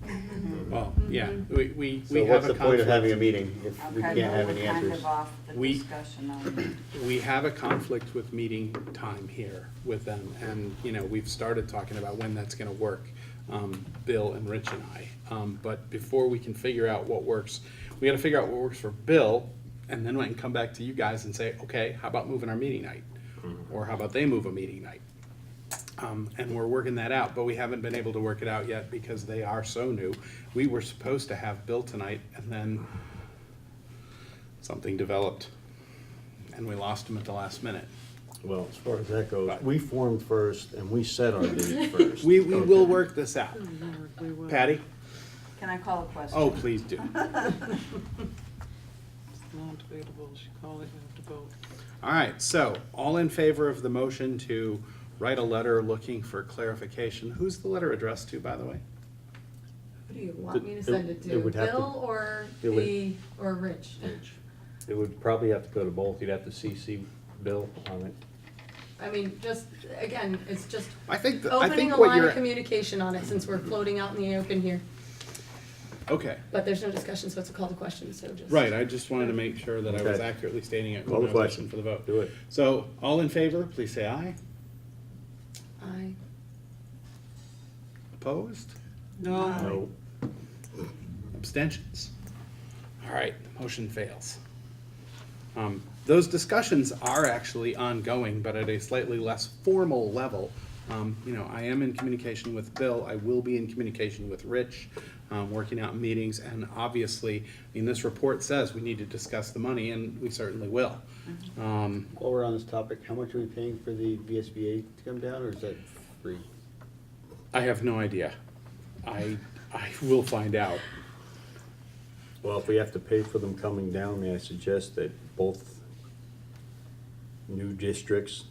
S1: Well, yeah, we
S7: So
S1: have
S7: what's
S1: a
S7: the point of having a
S1: conflict.
S7: meeting if we
S6: Okay,
S7: can't have
S6: we're
S7: any
S6: kind
S7: answers?
S6: of off the
S1: We-
S6: discussion on
S1: We have a conflict with meeting time here with them, and, you know, we've started talking about when that's gonna work, Bill and Rich and I. But before we can figure out what works, we gotta figure out what works for Bill, and then we can come back to you guys and say, okay, how about moving our meeting night? Or how about they move a meeting night? And we're working that out, but we haven't been able to work it out yet because they are so new. We were supposed to have Bill tonight, and then something developed, and we lost him at the last minute.
S8: Well, as far as that goes,
S1: But-
S8: we formed first and we set our date first.
S1: We will
S8: Okay.
S1: work this out.
S2: We will.
S1: Patty?
S6: Can I call a question?
S1: Oh, please do.
S2: It's non-debatable, she called it, you have to vote.
S1: All right, so, all in favor of the motion to write a letter looking for clarification? Who's the letter addressed to, by the way?
S9: Who do you want me to
S8: It-
S9: send it
S8: it
S9: to?
S8: would have to-
S9: Bill or
S8: it would-
S9: or Rich?
S8: It would probably have to go to both. You'd have to CC Bill on it.
S9: I mean, just, again, it's just
S1: I think
S9: opening a
S1: what
S9: line
S1: you're,
S9: of communication on it since we're floating out in the open here.
S1: okay,
S9: But there's no discussion, so it's a call to question, so just.
S1: right, I just wanted to make sure that I was
S8: Okay.
S1: accurately stating it
S8: Call
S1: when
S8: the
S1: I was
S8: question.
S1: asking for the vote.
S8: Do it.
S1: So, all in favor, please say aye.
S9: Aye.
S1: Opposed?
S8: No.
S1: Abstentions? All right, the motion fails. Those discussions are actually ongoing, but at a slightly less formal level. You know, I am in communication with Bill, I will be in communication with Rich, working out meetings, and obviously, I mean, this report says we need to discuss the money, and we certainly will.
S7: While we're on this topic, how much are we paying for the VSBA to come down, or is that free?
S1: I have no idea. I will find out.
S8: Well, if we have to pay for them coming down, may I suggest that both new districts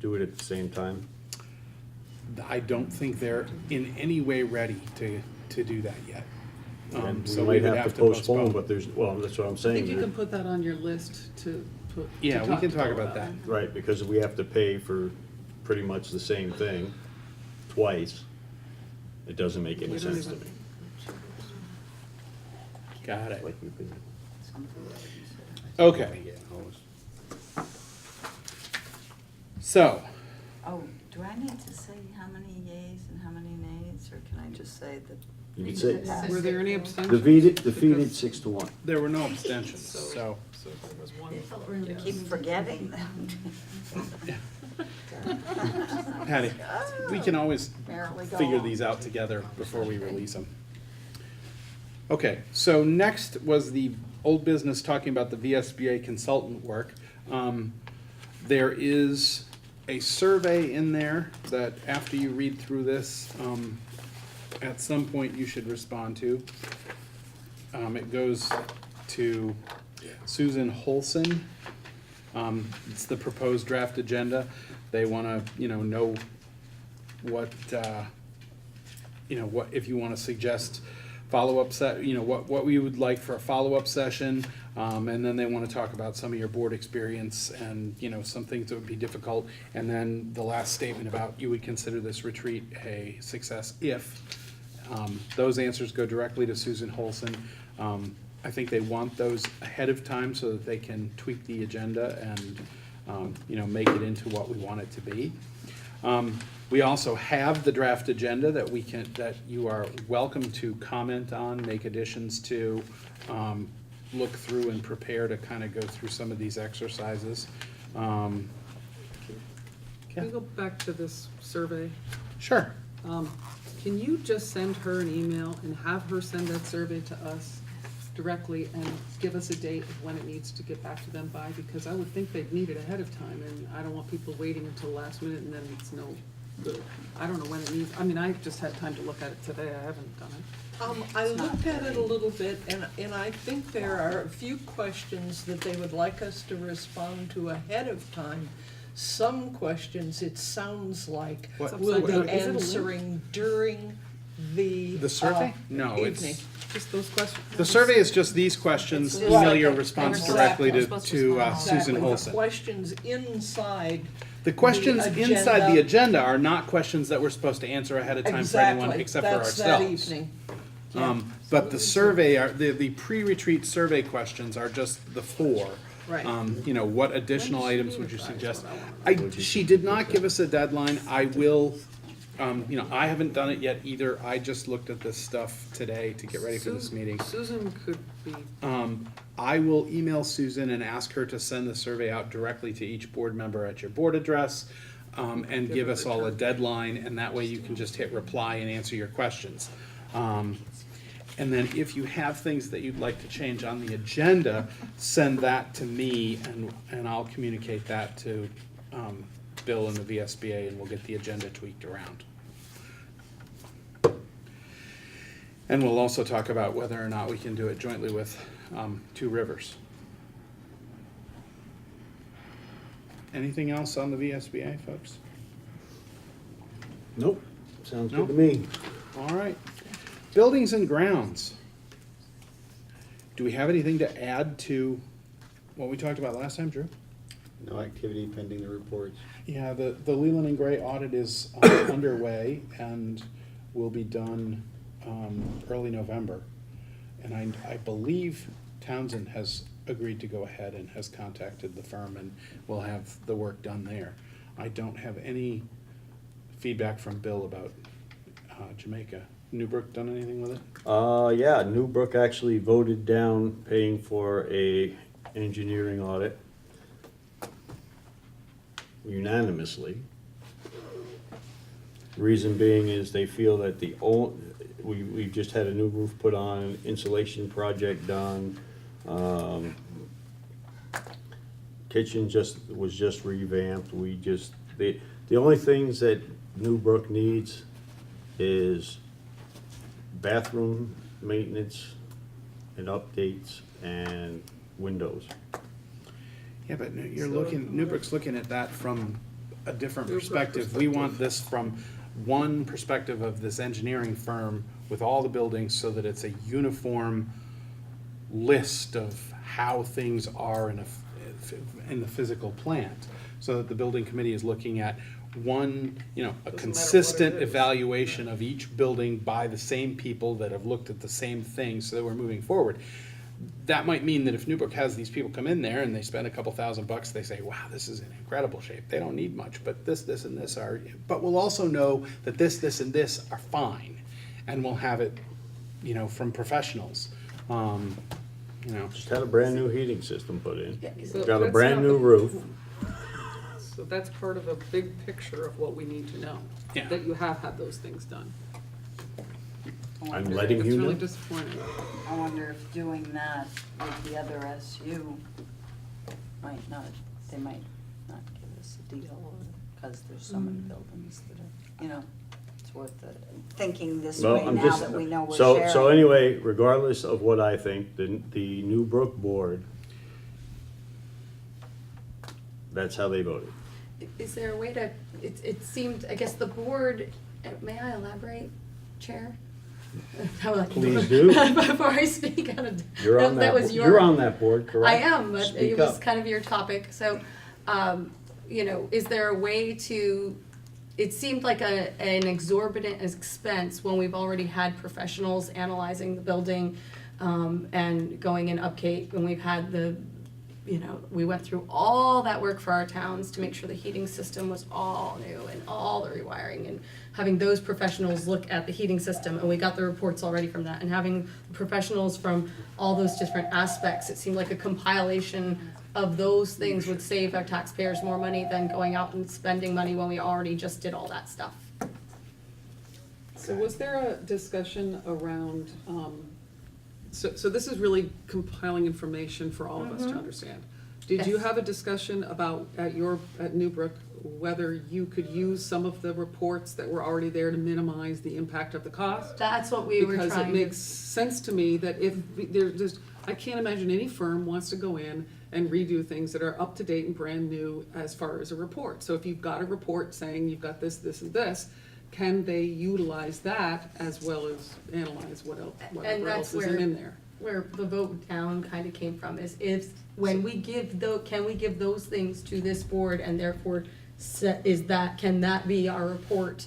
S8: do it at the same time?
S1: I don't think they're in any way ready to do that yet.
S8: And
S1: So
S8: we
S1: we
S8: might
S1: would
S8: have to postpone, but there's, well, that's what I'm
S2: I
S8: saying.
S2: think you can put that on your list to put. to
S1: Yeah, we can
S2: to
S1: talk
S2: Bill
S1: about that.
S8: Right, because we have to pay for pretty much the same thing twice. It doesn't make any
S2: We don't
S8: sense to
S2: even-
S8: me.
S1: Got it.
S8: Like we've been-
S1: Okay, so,
S6: Oh, do I need to say how many yays and how many nays, or can I just say that?
S8: You could say,
S2: Were there any abstentions?
S8: defeated
S2: Because-
S8: 6-1.
S1: there were no abstentions, so.
S2: So there was one.
S9: It felt really
S6: You keep
S9: good.
S6: forgetting them.
S1: Patty, we can always
S6: Apparently go
S1: figure
S6: on.
S1: these out together before we release them. Okay, so next was the old business talking about the VSBA consultant work. There is a survey in there that after you read through this, at some point you should respond to. It goes to Susan Holson. It's the proposed draft agenda. They wanna, know what, what, if you wanna suggest follow-up what we would like for a follow-up session. And then they want to talk about some of your board experience and, some things that would be difficult. And then the last statement about you would consider this retreat a success if those answers go directly to Susan Holson. I think they want those ahead of time so that they can tweak the agenda and, make it into what we want it to be. We also have the draft agenda that you are welcome to comment on, make additions to, look through and prepare to kind of go through some of these exercises.
S2: Can we go back to this survey?
S1: Sure.
S2: Can you just send her an email and have her send that survey to us directly and give us a date of when it needs to get back to them by? Because I would think they'd need it ahead of time, and I don't want people waiting until last minute and then it's no good. I don't know when it needs, I just had time to look at it today, I haven't done it.
S4: I looked at it a little bit, and I think there are a few questions that they would like us to respond to ahead of time. Some questions, it sounds like,
S1: What-
S4: we'll
S2: Is it a
S4: be
S2: link?
S4: answering during the
S1: The survey? No,
S4: evening.
S2: Just those questions?
S1: The survey is just these questions.
S4: It's
S1: Email
S4: right.
S1: your response
S4: Exactly.
S1: directly
S5: We're
S1: to
S5: supposed to
S1: Susan
S5: respond.
S4: The
S1: Holson.
S4: questions inside.
S1: The questions
S4: The
S1: inside the
S4: agenda.
S1: agenda are not questions that we're supposed to answer ahead of time for anyone
S4: Exactly,
S1: except for
S4: that's that
S1: ourselves.
S4: evening.
S1: But the survey the pre-retreat survey questions are just the four.
S4: Right.
S1: What additional
S2: When does she
S1: items would you
S2: notify
S1: suggest?
S2: us what
S1: She did not give us a deadline. I will, I haven't done it yet either. I just looked at this stuff today to get ready for this meeting.
S2: Susan could be,
S1: I will email Susan and ask her to send the survey out directly to each board member at your board address, and give us all a deadline, and that way you can just hit reply and answer your questions. And then if you have things that you'd like to change on the agenda, send that to me, and I'll communicate that to Bill and the VSBA, and we'll get the agenda tweaked around. And we'll also talk about whether or not we can do it jointly with Two Rivers. Anything else on the VSBA, folks?
S8: Nope, sounds
S1: No?
S8: good to me.
S1: All right. Buildings and grounds. Do we have anything to add to what we talked about last time, Drew?
S7: No activity pending the reports.
S1: Yeah, the Leland and Gray audit is underway and will be done early November. And I believe Townsend has agreed to go ahead and has contacted the firm, and we'll have the work done there. I don't have any feedback from Bill about Jamaica. Newbrook done anything with it?
S8: Yeah, Newbrook actually voted down paying for a engineering audit unanimously. Reason being is they feel that we've just had a new roof put on, insulation project done, kitchen was just revamped, the only things that Newbrook needs is bathroom maintenance and updates and windows.
S1: Yeah, but Newbrook's looking at that from a different perspective. We want this from one perspective of this engineering firm with all the buildings so that it's a uniform list of how things are in the physical plant. So that the building committee is looking at one, a consistent evaluation of each building by the same people that have looked at the same thing so that we're moving forward. That might mean that if Newbrook has these people come in there and they spend a couple $1,000, they say, wow, this is in incredible shape. They don't need much, but this, and this are, but we'll also know that this, and this are fine. And we'll have it, from professionals.
S8: Just had a brand new heating system put in,
S2: So
S8: got a
S2: that's
S8: brand
S2: not
S8: new
S2: the-
S8: roof.
S2: so that's part of a big picture of what we need to know.
S1: Yeah.
S2: That you have had those things done.
S8: I'm letting
S2: It's
S8: you
S2: really
S8: know.
S2: disappointing.
S6: I wonder if doing that with the other SU they might not give us a deal, because there's so many buildings that are, it's worth thinking this
S8: Well,
S6: way
S8: I'm
S6: now
S8: just,
S6: that we know we're sharing.
S8: so anyway, regardless of what I think, the Newbrook board, that's how they voted.
S9: Is there a way to, it seemed, I guess the board, may I elaborate, Chair?
S8: Please do.
S9: Before I speak,
S8: You're on that,
S9: was your.
S8: you're on that board, correct?
S9: I am, but
S8: Speak
S9: it was
S8: up.
S9: kind of your topic, so, you know, is there a way to, it seemed like an exorbitant expense when we've already had professionals analyzing the building, and going in upkeep, and we've had you know, we went through all that work for our towns to make sure the heating system was all new and all the rewiring, and having those professionals look at the heating system, and we got the reports already from that, and having professionals from all those different aspects, it seemed like a compilation of those things would save our taxpayers more money than going out and spending money when we already just did all that stuff.
S2: So was there a discussion around, so this is really compiling information for all of us to understand. Did you
S9: Yes.
S2: have a discussion about, at Newbrook, whether you could use some of the reports that were already there to minimize the impact of the cost?
S9: That's what we were
S2: Because it
S9: trying
S2: makes
S9: to,
S2: sense to me that if there's, I can't imagine any firm wants to go in and redo things that are up to date and brand new as far as a report. So if you've got a report saying you've got this, this, and this, can they utilize that as well as analyze whatever
S9: that's
S2: else isn't in there?
S9: where the vote down kind of came from, is if, when we give can we give those things to this board, and therefore, can that be our report?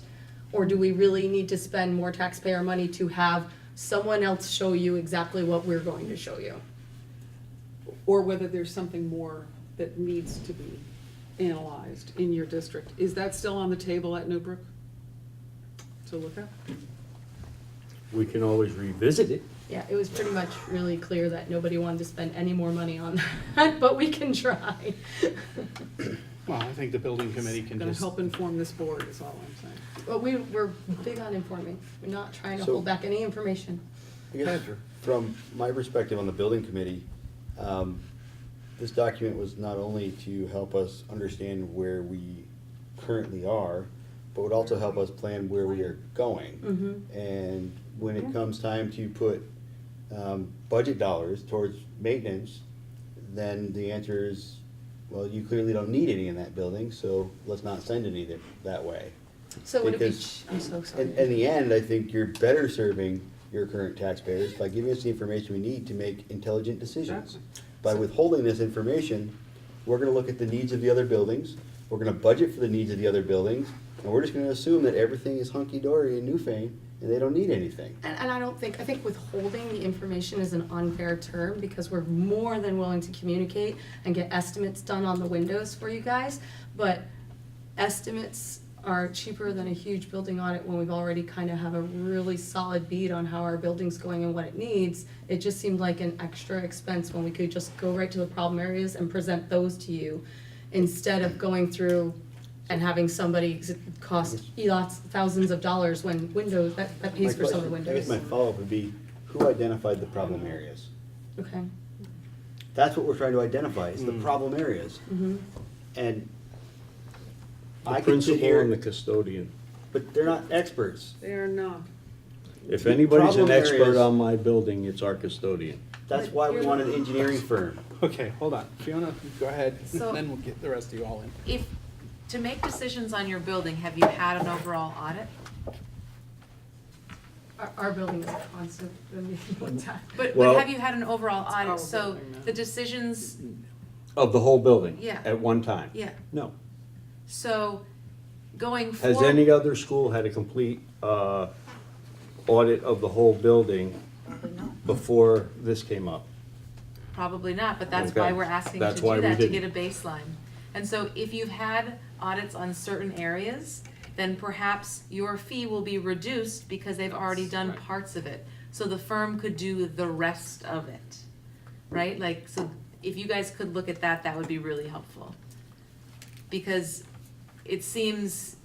S9: Or do we really need to spend more taxpayer money to have someone else show you exactly what we're going to show you?
S2: Or whether there's something more that needs to be analyzed in your district. Is that still on the table at Newbrook to look at?
S8: We can always revisit it.
S9: Yeah, it was pretty much really clear that nobody wanted to spend any more money on that, but we can try.
S1: Well, I think the building committee can
S2: Gonna
S1: just,
S2: help inform this board is all I'm saying.
S9: But we're big on informing, we're not trying to
S7: So-
S9: hold back any information.
S7: I guess from my perspective on the building committee, this document was not only to help us understand where we currently are, but would also help us plan where we are going. And when it comes time to put budget dollars towards maintenance, then the answer is, well, you clearly don't need any in that building, so let's not send any that way.
S9: So would it be,
S7: Because
S9: I'm so sorry.
S7: In the end, I think you're better serving your current taxpayers by giving us the information we need to make intelligent decisions. By withholding this information, we're gonna look at the needs of the other buildings, we're gonna budget for the needs of the other buildings, and we're just gonna assume that everything is hunky-dory in Newfane, and they don't need anything.
S9: And I think withholding the information is an unfair term, because we're more than willing to communicate and get estimates done on the windows for you guys, but estimates are cheaper than a huge building audit when we've already kind of have a really solid bead on how our building's going and what it needs. It just seemed like an extra expense when we could just go right to the problem areas and present those to you, instead of going through and having somebody cost lots, thousands of dollars when windows, that pays for some of the
S7: I
S9: windows.
S7: guess my follow-up would be, who identified the problem areas?
S9: Okay.
S7: That's what we're trying to identify, is the problem areas. And
S8: The
S7: I can sit
S8: principal
S7: here,
S8: and the custodian.
S7: but they're not experts.
S2: They are not.
S8: If anybody's an
S7: Problem
S8: expert
S7: areas-
S8: on my building, it's our custodian.
S7: That's why we want an engineering firm.
S1: okay, hold on. Fiona, go ahead,
S5: So-
S1: then we'll get the rest of you all in.
S5: If, to make decisions on your building, have you had an overall audit?
S9: Our building is constant, what's that?
S5: But
S8: Well-
S5: have you had an overall
S2: our
S5: audit? So
S2: building, no.
S5: the decisions,
S8: Of the whole building?
S5: Yeah.
S8: At one time?
S5: yeah,
S8: No.
S5: so going
S8: Has
S5: forward.
S8: any other school had a complete audit of the whole building before this came up?
S5: Probably not, but that's
S8: Okay.
S5: why we're asking to
S8: That's
S5: do
S8: why we
S5: that, to get
S8: didn't.
S5: a baseline. And so if you've had audits on certain areas, then perhaps your fee will be reduced because they've already done
S2: Right.
S5: parts of it. So the firm could do the rest of it, right? Like, so if you guys could look at that, that would be really helpful. Because it seems,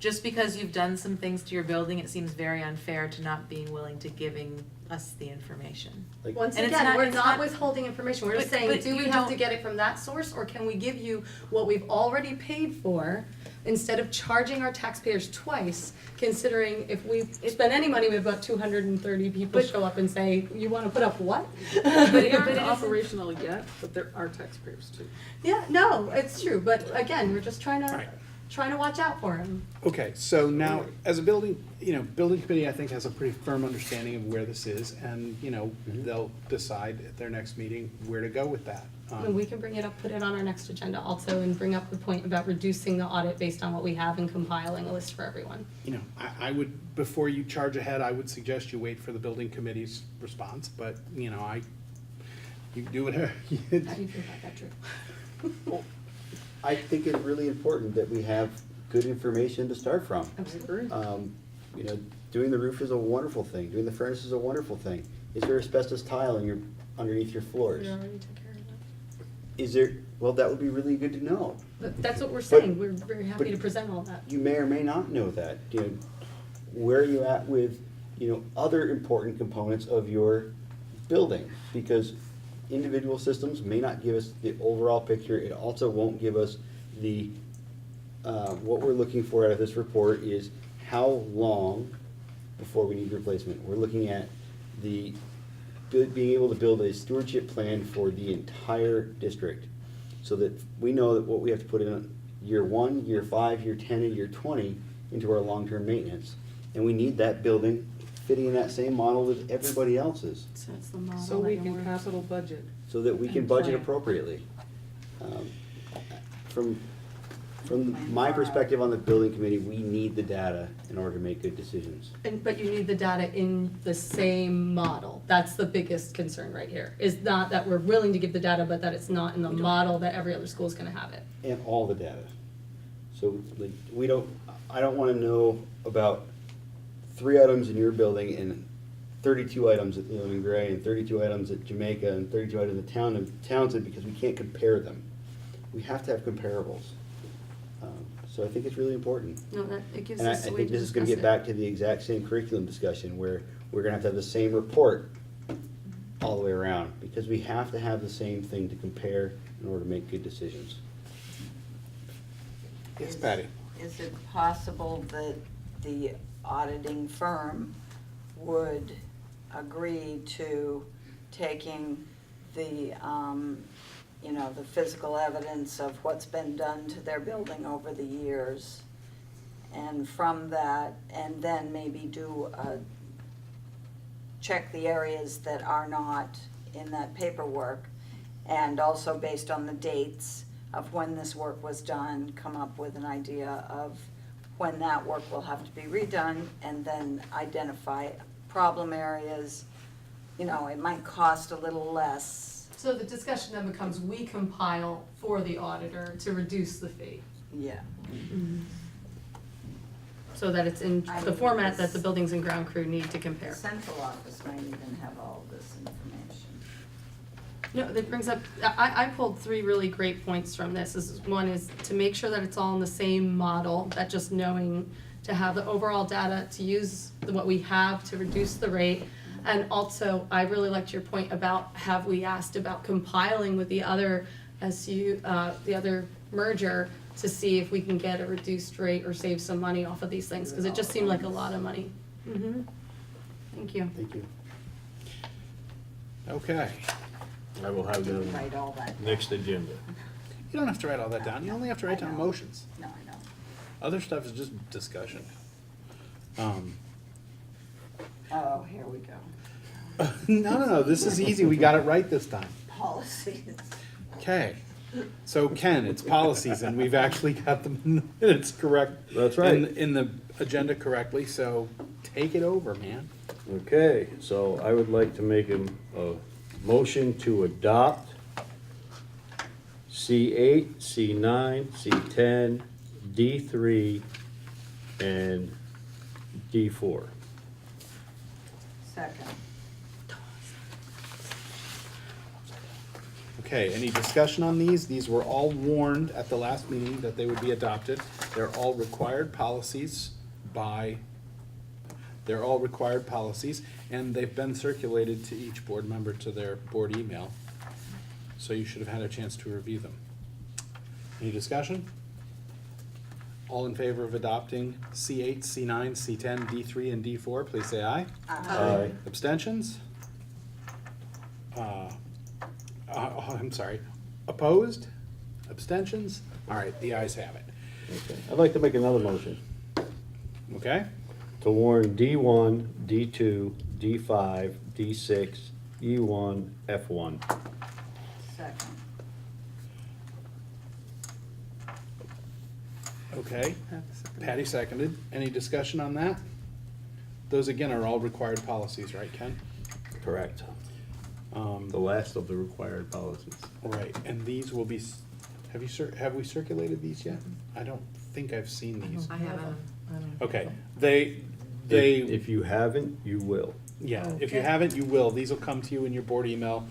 S5: just because you've done some things to your building, it seems very unfair to not being willing to giving us the information.
S7: Like,
S9: Once
S5: And it's
S9: again,
S5: not-
S9: we're
S5: it's
S9: not
S5: not-
S9: withholding information, we're just
S5: But-
S9: saying,
S5: but
S9: do we
S5: you
S9: have to
S5: don't-
S9: get it from that source, or can we give you what we've already paid for, instead of charging our taxpayers twice, considering if we spend any money, we've got 230 people show up and say, you wanna put up what?
S2: They
S5: But it
S2: aren't
S5: isn't-
S2: operational yet, but there are taxpayers too.
S9: Yeah, no, it's true, but again, we're just trying to
S1: Right.
S9: trying to watch out for him.
S1: Okay, so now, as a building, building committee, I think, has a pretty firm understanding of where this is, and, they'll decide at their next meeting where to go with that.
S9: And we can bring it up, put it on our next agenda also, and bring up the point about reducing the audit based on what we have and compiling a list for everyone.
S1: I would, before you charge ahead, I would suggest you wait for the building committee's response, but, you do whatever.
S9: How do you feel about that, Drew?
S7: I think it's really important that we have good information to start from.
S2: Absolutely.
S7: Doing the roof is a wonderful thing, doing the furnace is a wonderful thing. Is there asbestos tile underneath your floors?
S9: We already took care of that.
S7: Is there, well, that would be really good to know.
S9: That's what we're saying, we're very happy to present all that.
S7: You may or may not know that, where are you at with, other important components of your building? Because individual systems may not give us the overall picture, it also won't give us the, what we're looking for out of this report is how long before we need replacement. We're looking at being able to build a stewardship plan for the entire district, so that we know that what we have to put in year 1, year 5, year 10, and year 20 into our long-term maintenance. And we need that building fitting in that same model as everybody else's,
S9: So it's the model.
S2: So we
S9: that
S2: can
S9: works.
S2: capital budget.
S7: so that we can
S2: And
S7: budget
S2: plan.
S7: appropriately. From my perspective on the building committee, we need the data in order to make good decisions.
S9: But you need the data in the same model. That's the biggest concern right here, is not that we're willing to give the data, but that it's not in the model that every other school is gonna have it.
S7: And all the data. So, I don't wanna know about 3 items in your building and 32 items at Leland Gray and 32 items at Jamaica and 32 items at Townsend, because we can't compare them. We have to have comparables. So I think it's really important.
S9: No, it gives
S7: And I
S9: us a way
S7: think
S9: to
S7: this is gonna
S9: discuss
S7: get back
S9: it.
S7: to the exact same curriculum discussion, where we're gonna have the same report all the way around, because we have to have the same thing to compare in order to make good decisions.
S1: Yes, Patty?
S6: Is it possible that the auditing firm would agree to taking the, the physical evidence of what's been done to their building over the years? And from that, and then maybe check the areas that are not in that paperwork, and also based on the dates of when this work was done, come up with an idea of when that work will have to be redone, and then identify problem areas. It might cost a little less.
S9: So the discussion then becomes, we compile for the auditor to reduce the fee,
S6: Yeah.
S9: so that it's in
S6: I
S9: the
S6: mean,
S9: format that
S6: this-
S9: the buildings and ground crew need to
S6: The
S9: compare.
S6: central office might even have all this information.
S9: No, that brings up, I pulled 3 really great points from this. One is to make sure that it's all in the same model, that just knowing to have the overall data, to use what we have to reduce the rate. And also, I really liked your point about, have we asked about compiling with the other the other merger, to see if we can get a reduced rate or save some money off of these things, because it just seemed like a lot of money. Thank you.
S7: Thank you.
S1: Okay.
S8: I will have them
S6: Write all that.
S8: next agenda.
S1: You don't have to write all that down, you only have to write
S6: I
S1: down
S6: know.
S1: motions.
S6: No, I know.
S1: Other stuff is just discussion.
S6: Oh, here we go.
S1: No, this is easy, we got it right this time.
S6: Policies.
S1: Okay, so Ken, it's policies, and we've actually got the minutes correct.
S8: That's right.
S1: In the agenda correctly, so take it over, man.
S8: Okay, so I would like to make a motion to adopt C8, C9, C10, D3, and D4.
S6: Second.
S1: Okay, any discussion on these? These were all warned at the last meeting that they would be adopted. They're all required policies and they've been circulated to each board member to their board email. So you should have had a chance to review them. Any discussion? All in favor of adopting C8, C9, C10, D3, and D4, please say aye.
S8: Aye.
S1: Abstentions? I'm sorry. Opposed? Abstentions? All right, the ayes have it.
S8: Okay. I'd like to make another motion
S1: Okay?
S8: to warn D1, D2, D5, D6, E1, F1.
S6: Second.
S1: Okay. Patty seconded. Any discussion on that? Those again are all required policies, right, Ken?
S8: Correct.
S1: Um,
S8: The last of the required policies.
S1: Right, and these will be, have we circulated these yet? I don't think I've seen these.
S5: I haven't.
S1: Okay,
S8: If you haven't, you will.
S1: yeah, if you haven't, you will. These will come to you in your board email.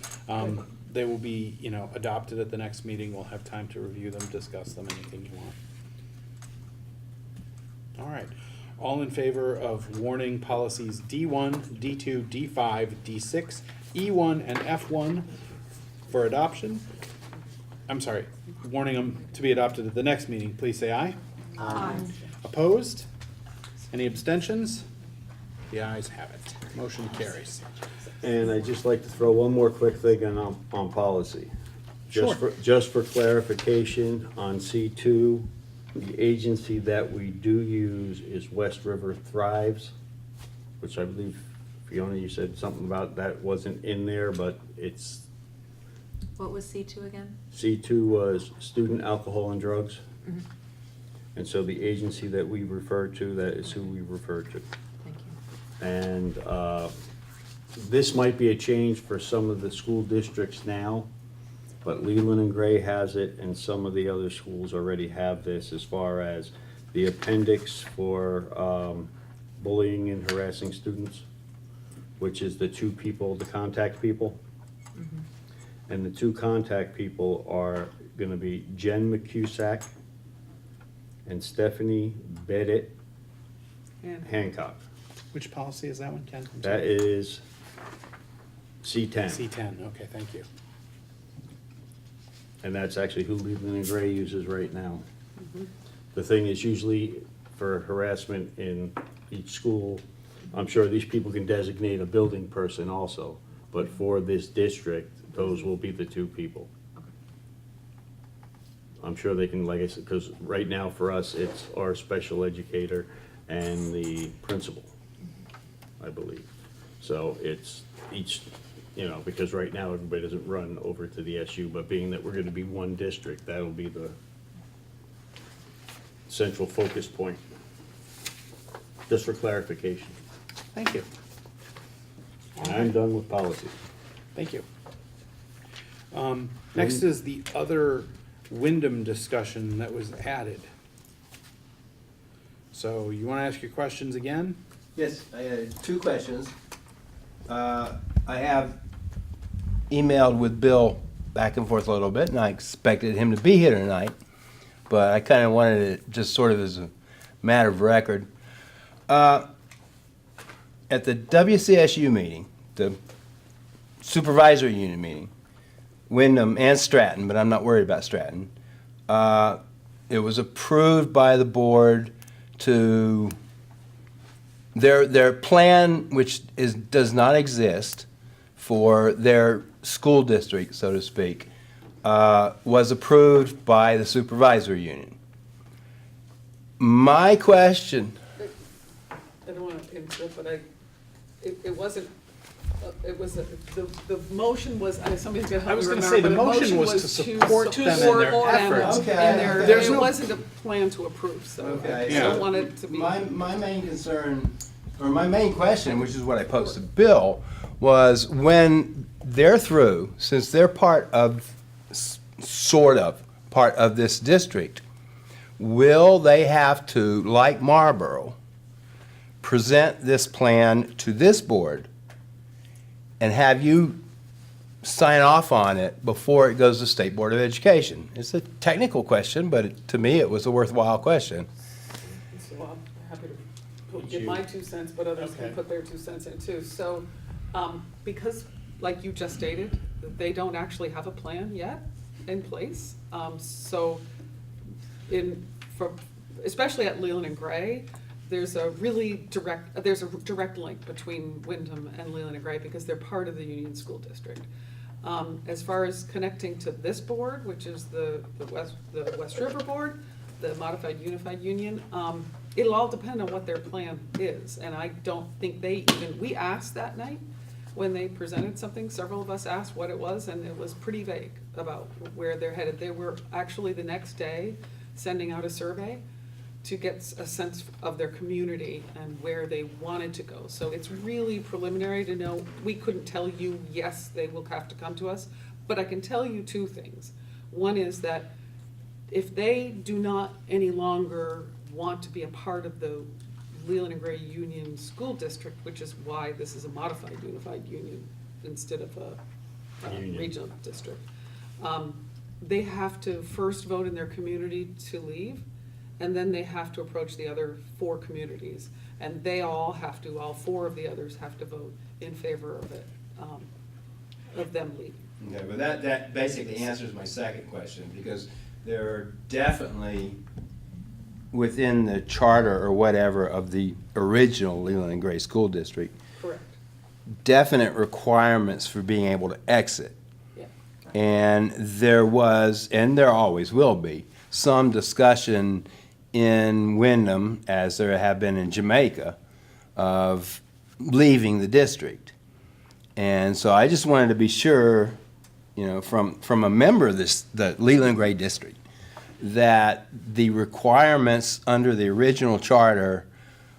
S1: They will be, adopted at the next meeting. We'll have time to review them, discuss them, anything you want. All right. All in favor of warning policies D1, D2, D5, D6, E1, and F1 for adoption? I'm sorry, warning them to be adopted at the next meeting, please say aye.
S4: Aye.
S1: Opposed? Any abstentions? The ayes have it. Motion carries.
S8: And I'd just like to throw one more quick thing on policy.
S1: Sure.
S8: Just for clarification, on C2, the agency that we do use is West River Thrives, which I believe, Fiona, you said something about that wasn't in there, but it's,
S5: What was C2 again?
S8: C2 was student alcohol and drugs. And so the agency that we refer to, that is who we refer to.
S5: Thank you.
S8: And this might be a change for some of the school districts now, but Leland and Gray has it, and some of the other schools already have this as far as the appendix for bullying and harassing students, which is the two people, the contact people. And the two contact people are gonna be Jen McCusack and Stephanie Bedit
S2: And
S8: Hancock.
S1: Which policy is that one, Ken? I'm
S8: That
S1: sorry.
S8: is C10.
S1: C10, okay, thank you.
S8: And that's actually who Leland and Gray uses right now. The thing is, usually for harassment in each school, I'm sure these people can designate a building person also, but for this district, those will be the two people. I'm sure they can, like I said, because right now for us, it's our special educator and the principal, I believe. So it's each, because right now everybody doesn't run over to the SU, but being that we're gonna be one district, that'll be the central focus point. Just for clarification.
S1: Thank you.
S8: And I'm done with policy.
S1: Thank you. Next is the other Windham discussion that was added. So you want to ask your questions again?
S3: Yes, I had two questions. I have emailed with Bill back and forth a little bit, and I expected him to be here tonight, but I kind of wanted it just sort of as a matter of record. At the WCSU meeting, the supervisory unit meeting, Windham and Stratton, but I'm not worried about Stratton, it was approved by the board to their plan, which does not exist for their school district, so to speak, was approved by the supervisory union. My question,
S2: I don't want to interrupt, but it wasn't, it was, the motion was, somebody's gonna
S1: I
S2: help
S1: was
S2: me
S1: gonna
S2: remember,
S1: say,
S2: but
S1: the
S2: the
S1: motion was to support them in their
S2: support them
S1: efforts.
S2: in
S3: Okay,
S2: their-
S1: There's
S2: It
S1: no-
S2: wasn't a plan to approve, so
S3: Okay,
S2: I
S1: so
S2: don't want it to be.
S3: my main concern, or my main question, which is what I posed to Bill, was when they're through, since they're part of, sort of, part of this district, will they have to, like Marlboro, present this plan to this board and have you sign off on it before it goes to State Board of Education? It's a technical question, but to me, it was a worthwhile question.
S2: So I'm happy to give my 2 cents, but others can
S1: Okay.
S2: put their 2 cents in too. So, because, like you just stated, they don't actually have a plan yet in place. So especially at Leland and Gray, there's a direct link between Windham and Leland and Gray because they're part of the Union School District. As far as connecting to this board, which is the West River Board, the modified unified union, it'll all depend on what their plan is. And I don't think we asked that night when they presented something, several of us asked what it was, and it was pretty vague about where they're headed. They were actually the next day sending out a survey to get a sense of their community and where they wanted to go. So it's really preliminary to know. We couldn't tell you, yes, they will have to come to us, but I can tell you two things. One is that if they do not any longer want to be a part of the Leland and Gray Union School District, which is why this is a modified unified union instead of a regional district, they have to first vote in their community to leave, and then they have to approach the other 4 communities. And they all 4 of the others have to vote in favor of it, of them leaving.
S3: Okay, but that basically answers my second question, because there are definitely, within the charter or whatever of the original Leland and Gray School District,
S2: Correct.
S3: definite requirements for being able to exit.
S2: Yeah.
S3: And there was, and there always will be, some discussion in Windham, as there have been in Jamaica, of leaving the district. And so I just wanted to be sure, you know, from a member of the Leland and Gray District, that the requirements under the original charter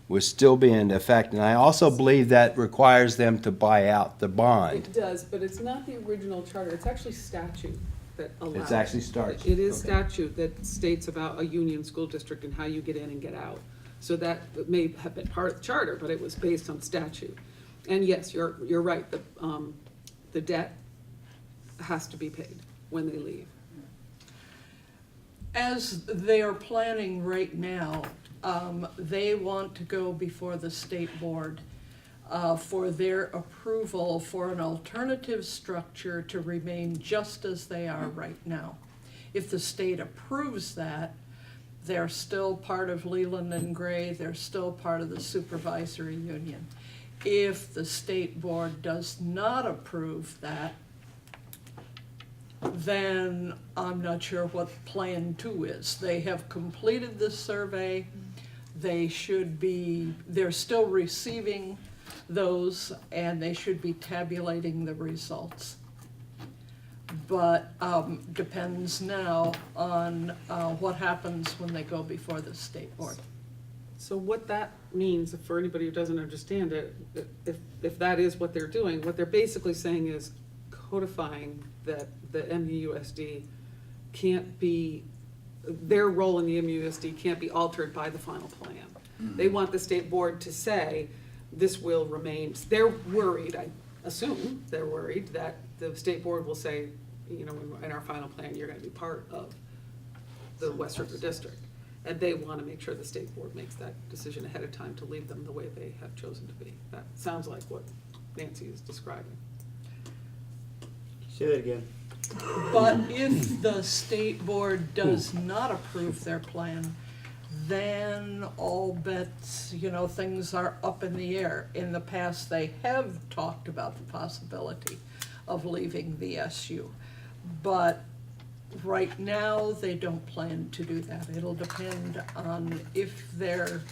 S3: would still be in effect. And I also believe that requires them to buy out the bond.
S2: It does, but it's not the original charter, it's actually statute that allows.
S3: It's actually statute,
S2: It is
S3: okay.
S2: statute that states about a union school district and how you get in and get out. So that may have been part of the charter, but it was based on statute. And yes, you're right, the debt has to be paid when they leave.
S4: As they are planning right now, they want to go before the state board for their approval for an alternative structure to remain just as they are right now. If the state approves that, they're still part of Leland and Gray, they're still part of the supervisory union. If the state board does not approve that, then I'm not sure what plan 2 is. They have completed this survey. They're still receiving those, and they should be tabulating the results. But depends now on what happens when they go before the state board.
S2: So what that means, for anybody who doesn't understand it, if that is what they're doing, what they're basically saying is codifying that the MUSD can't be, their role in the MUSD can't be altered by the final plan. They want the state board to say, this will remain. They're worried, I assume they're worried, that the state board will say, you know, in our final plan, you're gonna be part of the West River District. And they wanna make sure the state board makes that decision ahead of time to leave them the way they have chosen to be. That sounds like what Nancy is describing.
S7: Say that again.
S4: But if the state board does not approve their plan, then all bets, you know, things are up in the air. In the past, they have talked about the possibility of leaving VSU. But right now, they don't plan to do that. It'll depend on if their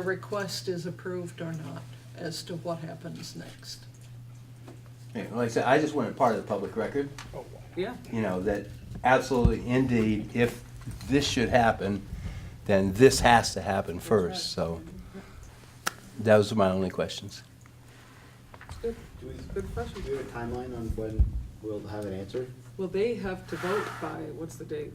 S4: request is approved or not, as to what happens next.
S3: Yeah, like I said, I just wanted part of the public record,
S2: Yeah,
S3: you know, that absolutely, indeed, if this should happen, then this has to happen first, so. Those are my only questions.
S2: good,
S7: Do we,
S2: good question.
S7: do we have a timeline on when we'll have an answer?
S2: Well, they have to vote by, what's the date?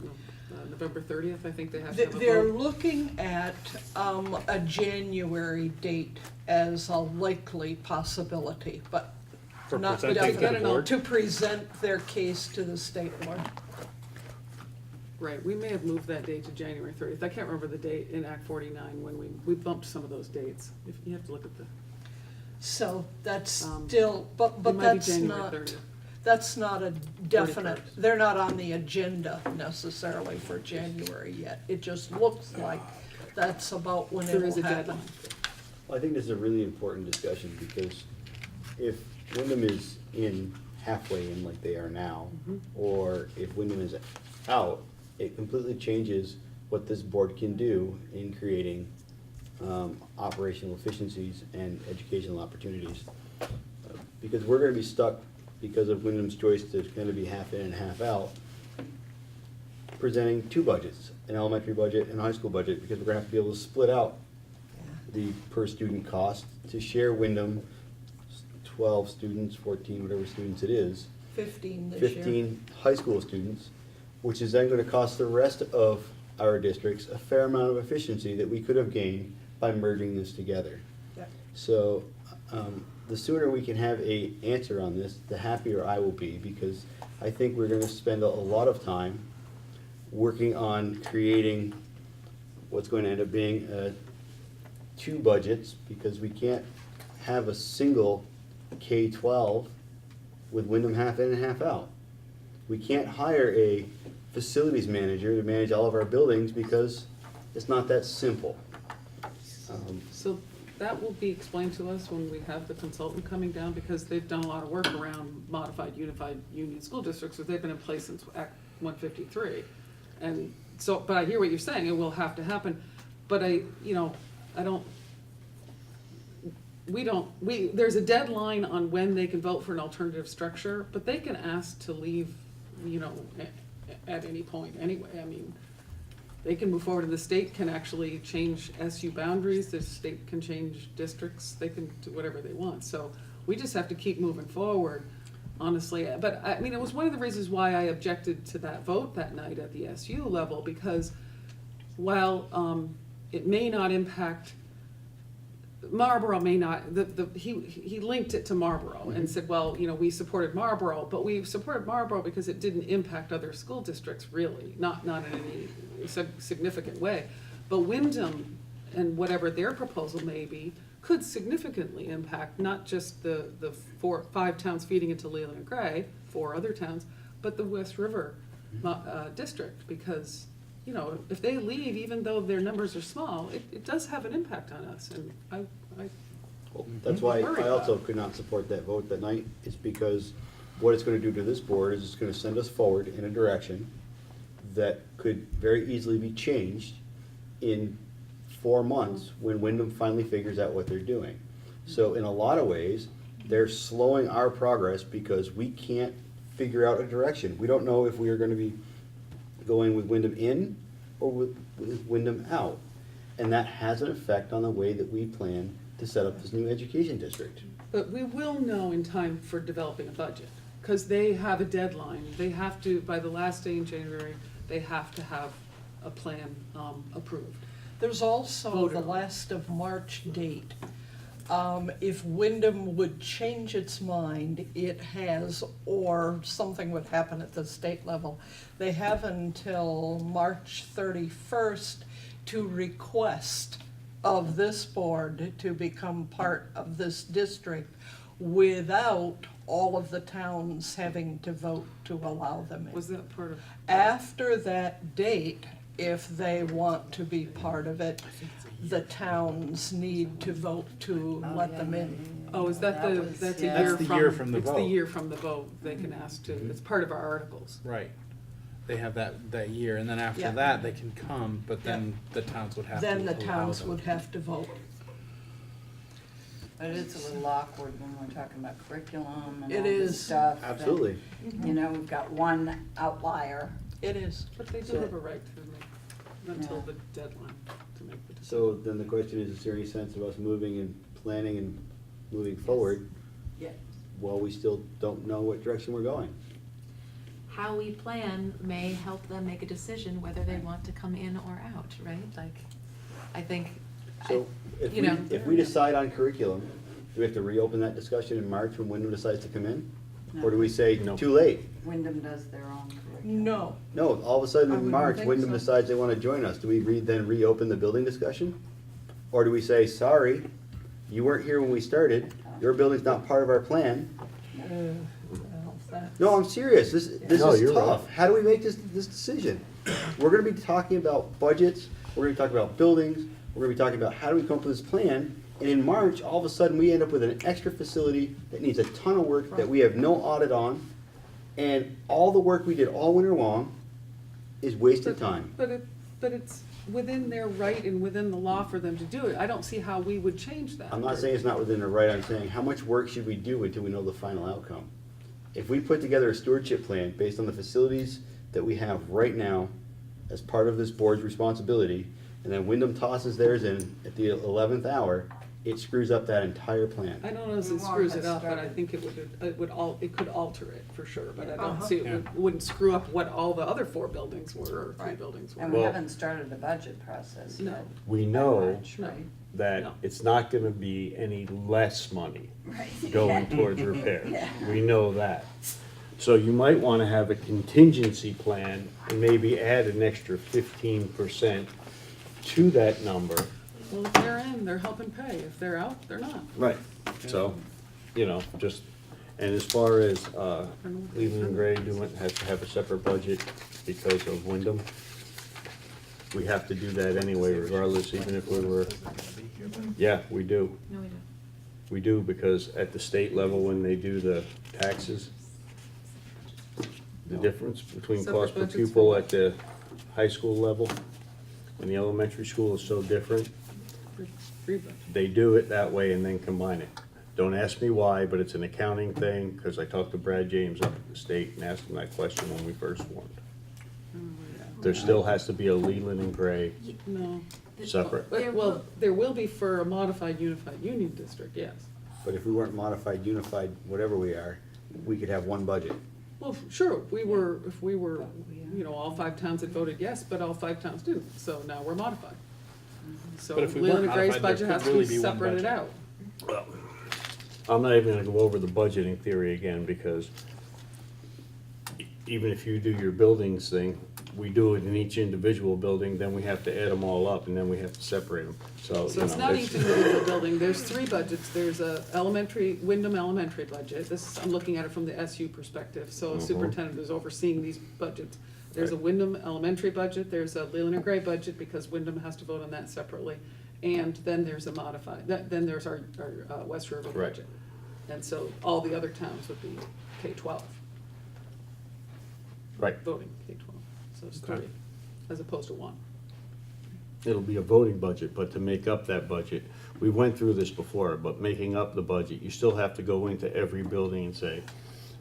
S2: November 30th, I think they have to have a
S4: They're
S2: vote.
S4: looking at a January date as a likely possibility, but
S8: For
S4: not
S8: presenting to the
S4: definite,
S8: board?
S4: to present their case to the state board.
S2: Right, we may have moved that date to January 30th. I can't remember the date in Act 49 when we bumped some of those dates. If you have to look at the,
S4: So that's
S2: Um,
S4: still,
S2: it
S4: but
S2: might be
S4: that's
S2: January
S4: not,
S2: 30th.
S4: that's not a definite,
S2: 31st.
S4: they're not on the agenda necessarily for January yet. It just looks like that's about when it
S2: There
S4: will
S2: is a
S4: happen.
S2: deadline.
S7: Well, I think this is a really important discussion, because if Windham is in, halfway in like they are now, or if Windham is out, it completely changes what this board can do in creating operational efficiencies and educational opportunities. Because we're gonna be stuck, because of Wyndham's choice, there's gonna be half in and half out, presenting two budgets, an elementary budget and a high school budget, because we're gonna have to be able to split out the per student cost to share Wyndham, 12 students, 14, whatever students it is,
S4: 15 this year.
S7: 15 high school students, which is then gonna cost the rest of our districts a fair amount of efficiency that we could have gained by merging this together.
S4: Yeah.
S7: So, the sooner we can have a answer on this, the happier I will be, because I think we're gonna spend a lot of time working on creating what's going to end up being two budgets, because we can't have a single K-12 with Wyndham half in and half out. We can't hire a facilities manager to manage all of our buildings, because it's not that simple.
S2: So that will be explained to us when we have the consultant coming down, because they've done a lot of work around modified unified union school districts, so they've been in place since Act 153. And so, but I hear what you're saying, it will have to happen, but there's a deadline on when they can vote for an alternative structure, but they can ask to leave, at any point anyway. I mean, they can move forward, and the state can actually change SU boundaries, the state can change districts, they can do whatever they want. So we just have to keep moving forward, honestly. But I mean, it was one of the reasons why I objected to that vote that night at the SU level, because while it may not impact, Marlboro may not, he linked it to Marlboro and said, well, we supported Marlboro, but we supported Marlboro because it didn't impact other school districts really, not in any significant way. But Windham and whatever their proposal may be could significantly impact not just the 5 towns feeding into Leland and Gray, 4 other towns, but the West River district, because if they leave, even though their numbers are small, it does have an impact on us, and
S7: Well, that's why
S2: worried
S7: I also
S2: about it.
S7: could not support that vote that night, is because what it's gonna do to this board is it's gonna send us forward in a direction that could very easily be changed in 4 months when Wyndham finally figures out what they're doing. So in a lot of ways, they're slowing our progress because we can't figure out a direction. We don't know if we are gonna be going with Wyndham in or with Wyndham out. And that has an effect on the way that we plan to set up this new education district.
S2: But we will know in time for developing a budget, because they have a deadline. They have to, by the last day in January, they have to have a plan approved.
S4: There's also
S2: Voted
S4: the
S2: on.
S4: last of March date. If Wyndham would change its mind, it has, or something would happen at the state level, they have until March 31st to request of this board to become part of this district without all of the towns having to vote to allow them in.
S2: Was that part of?
S4: After that date, if they want to be part of it, the towns need to vote to let them in.
S2: Oh, is that
S6: That was-
S2: that's a
S6: yeah.
S2: year
S1: That's
S2: from?
S1: the year from the
S2: It's the
S1: vote.
S2: year from the vote, they can ask to, it's part of our articles.
S1: Right. They have that year, and then after
S4: Yeah.
S1: that, they can come, but then the towns would have to
S4: Then the
S1: allow
S4: towns
S1: them.
S4: would have to vote.
S6: But it's a little awkward when we're talking about curriculum and
S4: It
S6: all this
S4: is.
S6: stuff. and,
S7: Absolutely.
S6: We've got one outlier.
S4: It is.
S2: But they do
S7: So-
S2: have a right to make, until the deadline to make the decision.
S7: So then the question is there any sense of us moving and planning and moving forward
S6: Yeah.
S7: while we still don't know what direction we're going?
S5: How we plan may help them make a decision whether they want to come in or out, right? Like, I think,
S7: So if
S5: you
S7: we,
S5: know.
S7: if we decide on curriculum, do we have to reopen that discussion in March when Wyndham decides to come in? Or do we say,
S8: No.
S7: too late?
S6: Wyndham does their own curriculum.
S4: No.
S7: No, all of a sudden
S4: I
S7: in
S4: wouldn't
S7: March,
S4: think
S7: Wyndham
S4: so.
S7: decides they want to join us. Do we then reopen the building discussion? Or do we say, sorry, you weren't here when we started, your building's not part of our plan?
S4: Well, that's-
S7: No, I'm serious, this
S8: No,
S7: is
S8: you're
S7: tough.
S8: right.
S7: How do we make this decision? We're gonna be talking about budgets, we're gonna be talking about buildings, we're gonna be talking about how do we come up with this plan? And in March, all of a sudden, we end up with an extra facility that needs a ton of work that we have no audit on. And all the work we did all winter long is wasted time.
S2: But But it's within their right and within the law for them to do it. I don't see how we would change that.
S7: I'm not saying it's not within the right, I'm saying how much work should we do until we know the final outcome? If we put together a stewardship plan based on the facilities that we have right now as part of this board's responsibility, and then Wyndham tosses theirs in at the 11th hour, it screws up that entire plan.
S2: I don't know if
S6: We
S2: it
S6: won't
S2: screws
S6: have
S2: it up, but I
S6: started.
S2: think it could alter it for sure, but I don't
S6: Uh-huh.
S2: see, it wouldn't screw up what all the other 4 buildings were, or 3
S6: Right.
S2: buildings
S6: And
S2: were.
S6: we
S8: Well-
S6: haven't started the budget process
S2: No.
S6: yet.
S8: We know
S6: Much,
S2: No.
S6: right?
S8: that
S2: No.
S8: it's not gonna be any less money
S6: Right.
S8: going towards repairs.
S6: Yeah.
S8: We know that. So you might wanna have a contingency plan and maybe add an extra 15% to that number.
S2: Well, if they're in, they're helping pay. If they're out, they're not.
S8: Right. So, just, and as far as, Cleveland and Gray has to have a separate budget because of Windham. We have to do that anyway regardless, even if we were, yeah, we do.
S5: No, we don't.
S8: We do, because at the state level, when they do the taxes, the difference between
S2: Separate
S8: cost per
S2: budgets
S8: pupil
S2: for-
S8: at the high school level and the elementary school is so different.
S2: Free budget.
S8: They do it that way and then combine it. Don't ask me why, but it's an accounting thing, because I talked to Brad James up at the state and asked him that question when we first formed. There still has to be a Leland and Gray
S2: No.
S8: separate.
S2: Well, there will be for a modified unified union district, yes.
S7: But if we weren't modified, unified, whatever we are, we could have one budget.
S2: Well, sure, if we were, all 5 towns had voted yes, but all 5 towns didn't, so now we're modified. So
S1: But if we
S2: Leland
S1: weren't
S2: and Gray's
S1: modified, there
S2: budget has
S1: could
S2: to
S1: really
S2: be
S1: be one
S2: separated
S1: budget.
S2: out.
S8: I'm not even gonna go over the budgeting theory again, because even if you do your buildings thing, we do it in each individual building, then we have to add them all up, and then we have to separate them, so,
S2: So it's not each individual building, there's 3 budgets, there's a Wyndham Elementary budget, I'm looking at it from the SU perspective, so a superintendent is overseeing these budgets. There's a
S8: Right.
S2: Wyndham Elementary budget, there's a Leland and Gray budget, because Wyndham has to vote on that separately, and then there's a modified, then there's our West River
S8: Right.
S2: budget. And so all the other towns would be K-12,
S8: Right,
S2: voting K-12, so it's
S1: Okay.
S2: 3, as opposed to 1.
S8: it'll be a voting budget, but to make up that budget, we went through this before, but making up the budget, you still have to go into every building and say,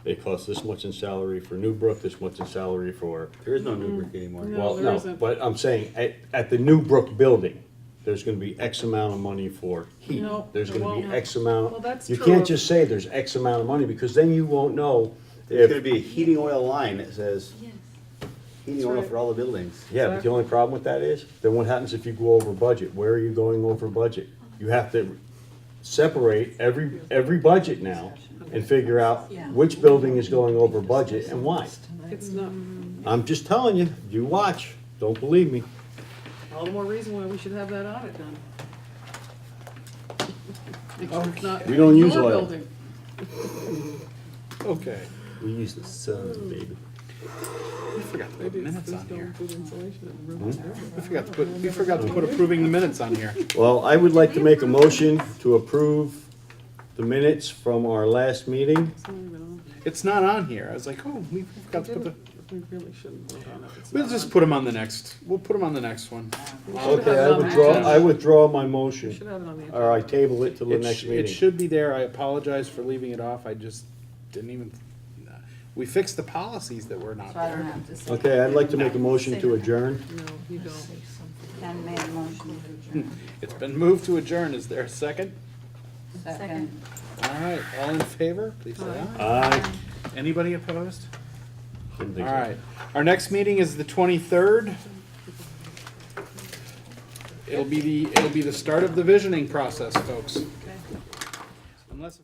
S8: it costs this much in salary for Newbrook, this much in salary for,
S7: There is no Newbrook anymore.
S2: No,
S8: well,
S2: there
S8: no,
S2: isn't.
S8: but I'm saying, at the Newbrook building, there's gonna be X amount of money for heat.
S2: No,
S8: There's
S2: there
S8: gonna be
S2: won't.
S8: X amount.
S2: Well, that's
S8: You
S2: true
S8: can't
S2: of-
S8: just say there's X amount of money, because then you won't know
S7: There's gonna
S8: if,
S7: be a heating oil line that says
S9: Yes.
S7: heating
S2: That's
S7: oil
S2: right.
S7: for all the buildings.
S8: yeah, but the only problem with that is, then what happens if you go over budget? Where are you going over budget? You have to separate every budget now and figure out which building is going over budget and why.
S2: It's not,
S8: I'm just telling you, you watch, don't believe me.
S2: all the more reason why we should have that audit done. Make sure it's not
S8: We don't use
S2: your
S8: oil.
S2: building.
S1: Okay.
S8: We use the sun, baby.
S1: We forgot to put
S2: Maybe it's
S1: minutes on here.
S2: food insulation and room.
S1: We forgot to put approving the minutes on here.
S8: Well, I would like to make a motion to approve the minutes from our last meeting.
S2: It's not even on.
S1: It's not on here. I was like, oh, we forgot to put the,
S2: We really shouldn't vote on it. It's
S1: we'll
S2: not
S1: just
S2: on.
S1: put them on the next, we'll put them on the next one.
S2: We should
S8: Okay,
S2: have it
S8: I
S2: on the
S8: withdraw,
S2: agenda.
S8: I withdraw my
S2: We
S8: motion.
S2: should have it on the agenda.
S8: Or I table it till the
S1: It
S8: next
S1: sh- It
S8: meeting.
S1: should be there. I apologize for leaving it off. I just didn't even, we fixed the policies that were not
S6: So I don't
S1: there.
S6: have to say.
S8: Okay, I'd like to make a motion to adjourn.
S2: No, you don't.
S6: Ken made a motion to adjourn.
S1: It's been moved to adjourn. Is there a second?
S6: Second.
S1: All right, all in favor, please say aye.
S8: Aye.
S1: Anybody opposed?
S8: Didn't
S1: All
S8: think so.
S1: right, our next meeting is the 23rd. It'll be the start of the visioning process, folks. Unless.